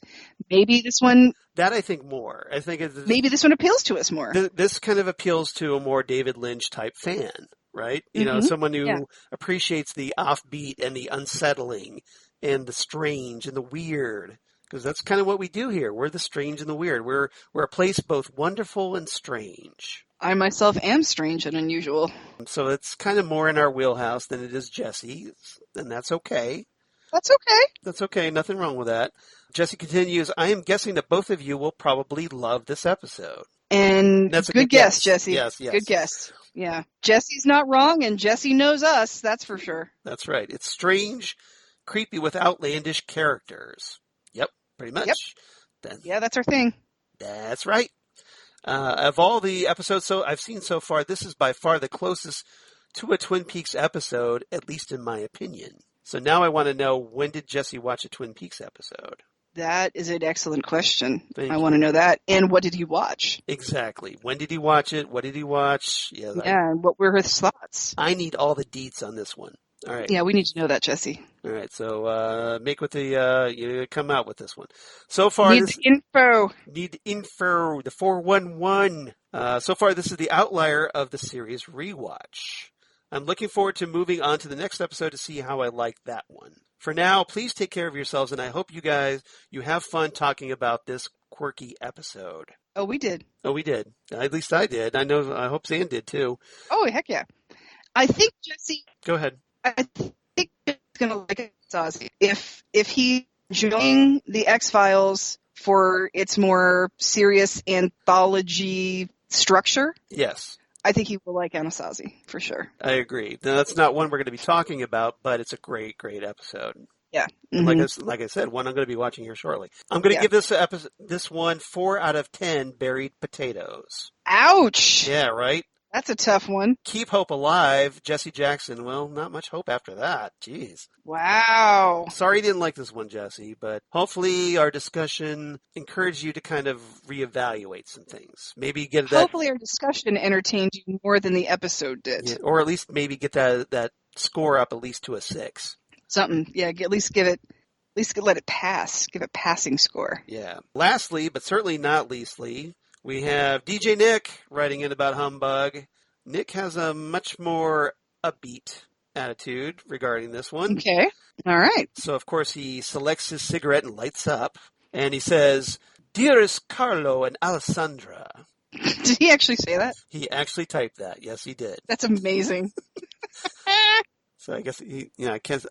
Maybe this one... That I think more. I think maybe this one appeals to us more. This kind of appeals to a more David Lynch type fan, right? You know, someone who appreciates the offbeat and the unsettling and the strange and the weird. Because that's kind of what we do here. We're the strange and the weird. We're a place both wonderful and strange. I myself am strange and unusual. So it's kind of more in our wheelhouse than it is Jesse, and that's okay. That's okay. That's okay. Nothing wrong with that. Jesse continues, I am guessing that both of you will probably love this episode. And that's a good guess, Jesse. Yes. Good guess. Yeah. Jesse's not wrong, and Jesse knows us. That's for sure. That's right. It's strange, creepy with outlandish characters. Yep, pretty much. Yep. That's our thing. That's right. Of all the episodes I've seen so far, this is by far the closest to a Twin Peaks episode, at least in my opinion. So now I want to know, when did Jesse watch a Twin Peaks episode? That is an excellent question. I want to know that. And what did he watch? Exactly. When did he watch it? What did he watch? Yeah, and what were his thoughts? I need all the deets on this one. All right. Yeah, we need to know that, Jesse. All right. So make with you come out with this one. So far, Need info. Need info. The 411. So far, this is the outlier of the series rewatch. I'm looking forward to moving on to the next episode to see how I like that one. For now, please take care of yourselves, and I hope you have fun talking about this quirky episode. Oh, we did. Oh, we did. At least I did. I hope Xan did too. Oh, heck yeah. I think Jesse... Go ahead. I think he's going to like Ozzy. If he's enjoying the X-Files for its more serious anthology structure... Yes. I think he will like Anasazi, for sure. I agree. Now, that's not one we're going to be talking about, but it's a great, great episode. Yeah. Mm-hmm. Like I said, one I'm going to be watching here shortly. I'm going to give this one 4 out of 10 buried potatoes. Ouch! Yeah, right? That's a tough one. Keep Hope Alive, Jesse Jackson. Well, not much hope after that. Jeez. Wow. Sorry you didn't like this one, Jesse, but hopefully our discussion encouraged you to kind of reevaluate some things. Maybe get that... Hopefully our discussion entertained you more than the episode did. Yeah, or at least maybe get that score up at least to a 6. Something. Yeah, at least let it pass. Give it passing score. Yeah. Lastly, but certainly not leastly, we have DJ Nick writing in about Humbug. Nick has a much more upbeat attitude regarding this one. Okay. All right. So, of course, he selects his cigarette and lights up. And he says, "Dearest Carlo and Alessandra." Did he actually say that? He actually typed that. Yes, he did. That's amazing. So I guess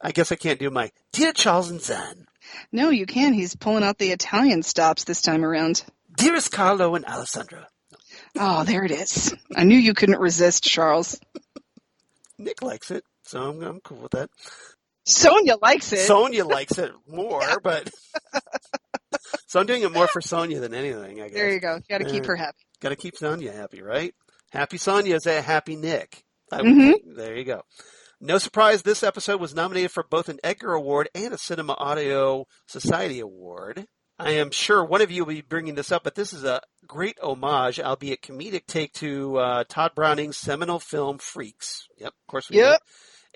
I guess I can't do my "Dear Charles and Xan." No, you can. He's pulling out the Italian stops this time around. "Dearest Carlo and Alessandra." Oh, there it is. I knew you couldn't resist, Charles. Nick likes it, so I'm cool with that. Sonia likes it. Sonia likes it more, but so I'm doing it more for Sonia than anything, I guess. There you go. Got to keep her happy. Got to keep Sonia happy, right? Happy Sonia is a happy Nick. There you go. No surprise, this episode was nominated for both an Edgar Award and a Cinema Audio Society Award. I am sure one of you will be bringing this up, but this is a great homage, albeit comedic take to Todd Browning's seminal film Freaks. Yep, of course we did.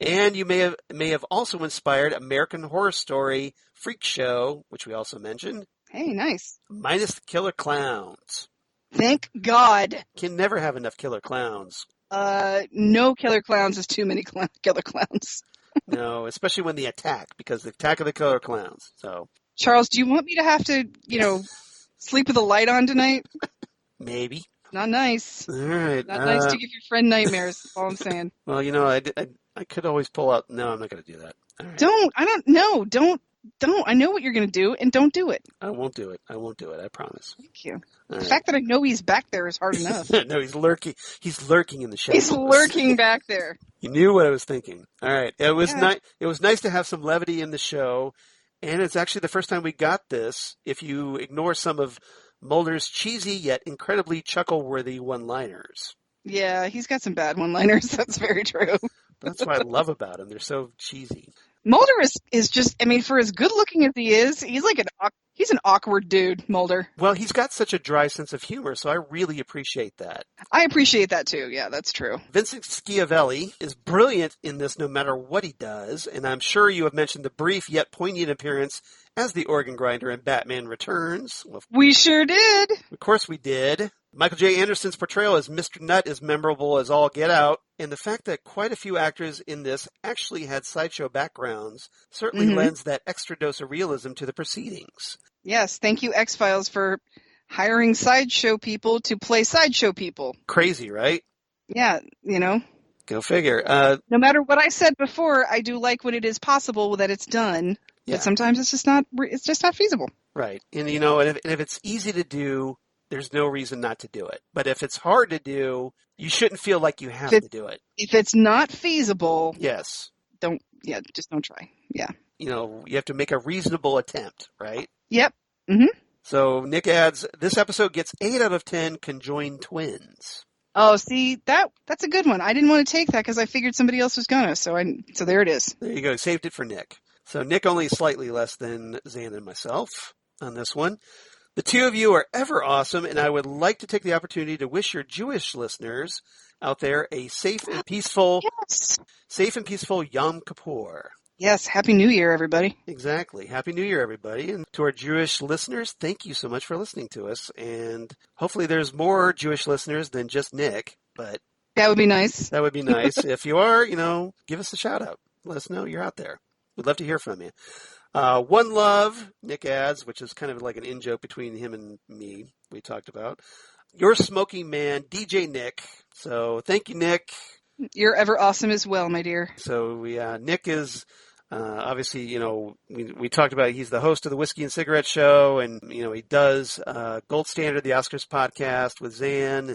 And you may have also inspired American Horror Story Freak Show, which we also mentioned. Hey, nice. Minus the killer clowns. Thank God. Can never have enough killer clowns. No killer clowns is too many killer clowns. No, especially when they attack, because the attack of the killer clowns. So, Charles, do you want me to have to, sleep with a light on tonight? Maybe. Not nice. All right. Not nice to give your friend nightmares. That's all I'm saying. Well, I could always pull out. No, I'm not going to do that. All right. Don't. I know what you're going to do, and don't do it. I won't do it. I promise. Thank you. The fact that I know he's back there is hard enough. No, he's lurking. He's lurking in the shadows. He's lurking back there. You knew what I was thinking. All right. It was It was nice to have some levity in the show, and it's actually the first time we got this. If you ignore some of Mulder's cheesy yet incredibly chuckle-worthy one-liners. Yeah, he's got some bad one-liners. That's very true. That's what I love about him. They're so cheesy. Mulder is just, for as good looking as he is, he's an awkward dude, Mulder. Well, he's got such a dry sense of humor, so I really appreciate that. I appreciate that too. Yeah, that's true. Vincent Schiavelli is brilliant in this no matter what he does, and I'm sure you have mentioned the brief yet poignant appearance as the organ grinder in Batman Returns. Well, we sure did. Of course we did. Michael J. Anderson's portrayal as Mr. Nutt is memorable as all get out, and the fact that quite a few actors in this actually had sideshow backgrounds certainly lends that extra dose of realism to the proceedings. Yes, thank you, X-Files, for hiring sideshow people to play sideshow people. Crazy, right? Yeah, Go figure. No matter what I said before, I do like when it is possible that it's done, but sometimes it's just not feasible. Right, and if it's easy to do, there's no reason not to do it. But if it's hard to do, you shouldn't feel like you have to do it. If it's not feasible, just don't try. Yeah. You have to make a reasonable attempt, right? Yep. Mm-hmm. So Nick adds, this episode gets 8 out of 10 conjoined twins. Oh, see, that's a good one. I didn't want to take that because I figured somebody else was gonna, so there it is. There you go. Saved it for Nick. So Nick only slightly less than Xan and myself on this one. The two of you are ever awesome, and I would like to take the opportunity to wish your Jewish listeners out there a safe and peaceful Yom Kippur. Yes, Happy New Year, everybody. Exactly. Happy New Year, everybody. And to our Jewish listeners, thank you so much for listening to us. And hopefully there's more Jewish listeners than just Nick, but that would be nice. That would be nice. If you are, give us a shout out. Let us know you're out there. We'd love to hear from you. One love, Nick adds, which is kind of like an in-joke between him and me, we talked about. Your smoking man, DJ Nick. So thank you, Nick. You're ever awesome as well, my dear. So Nick is obviously, we talked about he's the host of the Whiskey and Cigarette Show, and, he does Gold Standard, the Oscars podcast with Xan,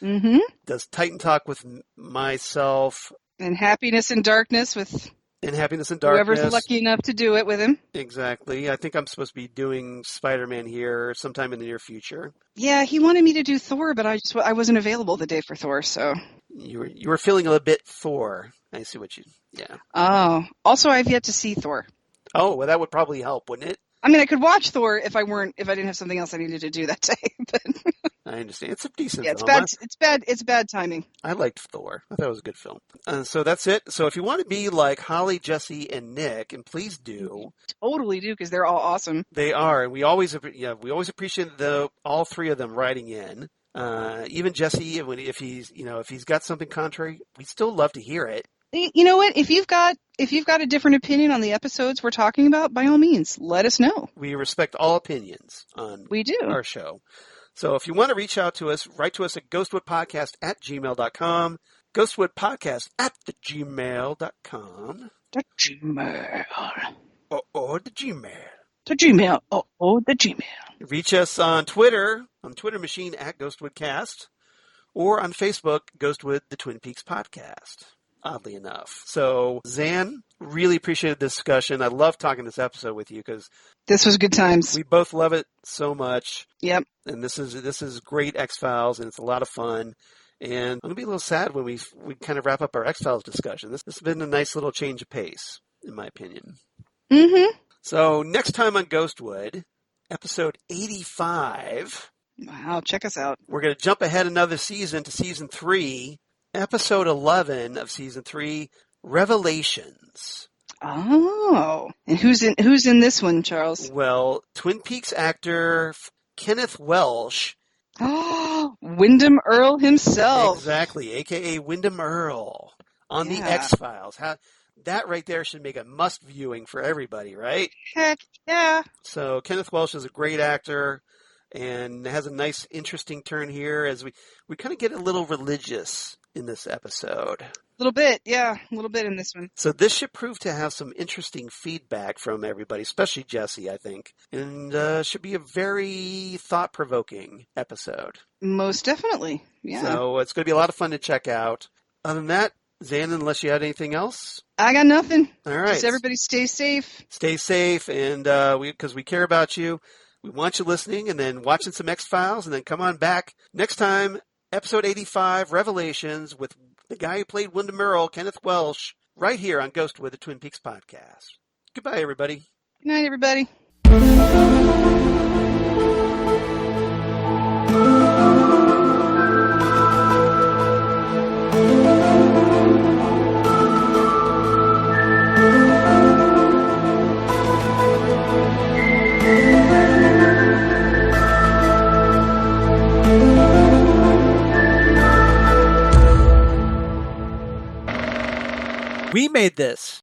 and does Titan Talk with myself. And Happiness and Darkness with In Happiness and Darkness. Whoever's lucky enough to do it with him. Exactly. I think I'm supposed to be doing Spider-Man here sometime in the near future. Yeah, he wanted me to do Thor, but I wasn't available the day for Thor, so. You were feeling a bit Thor. I see what you. Yeah. Oh. Also, I've yet to see Thor. Oh, well, that would probably help, wouldn't it? I mean, I could watch Thor if I didn't have something else I needed to do that day. But I understand. It's a decent yeah, film. It's bad timing. I liked Thor. I thought it was a good film. So that's it. So if you want to be like Holly, Jesse, and Nick, and please do. Totally do, because they're all awesome. They are, and we always appreciate all three of them writing in. Even Jesse, if he's got something contrary, we still love to hear it. You know what? If you've got a different opinion on the episodes we're talking about, by all means, let us know. We respect all opinions on our show. So if you want to reach out to us, write to us at ghostwoodpodcast@gmail.com, ghostwoodpodcast@gmail.com. The Gmail. The Gmail. The Gmail. The Gmail. Reach us on Twitter, on the Twitter machine @GhostwoodCast, or on Facebook, Ghostwood, the Twin Peaks Podcast. Oddly enough. So, Xan, really appreciated this discussion. I love talking this episode with you because this was good times. We both love it so much. Yep. And this is great X-Files, and it's a lot of fun. And I'm going to be a little sad when we kind of wrap up our X-Files discussion. This has been a nice little change of pace, in my opinion. Mm-hmm. So, next time on Ghostwood, episode 85. Wow, check us out. We're going to jump ahead another season to season 3. Episode 11 of season 3, Revelations. Oh, and who's in this one, Charles? Well, Twin Peaks actor Kenneth Welsh. Oh, Wyndham Earl himself. Exactly, a.k.a. Wyndham Earl on the X-Files. That right there should make a must viewing for everybody, right? Heck yeah. So Kenneth Welsh is a great actor and has a nice, interesting turn here as we kind of get a little religious in this episode. A little bit, yeah. A little bit in this one. So this should prove to have some interesting feedback from everybody, especially Jesse, I think. And should be a very thought-provoking episode. Most definitely, yeah. So it's going to be a lot of fun to check out. Other than that, Xan, unless you had anything else? I got nothing. All right. Just everybody stay safe. Stay safe, and because we care about you. We want you listening and then watching some X-Files, and then come on back next time. Episode 85, Revelations, with the guy who played Wyndham Earl, Kenneth Welsh, right here on Ghostwood, the Twin Peaks Podcast. Goodbye, everybody. Good night, everybody. We made this.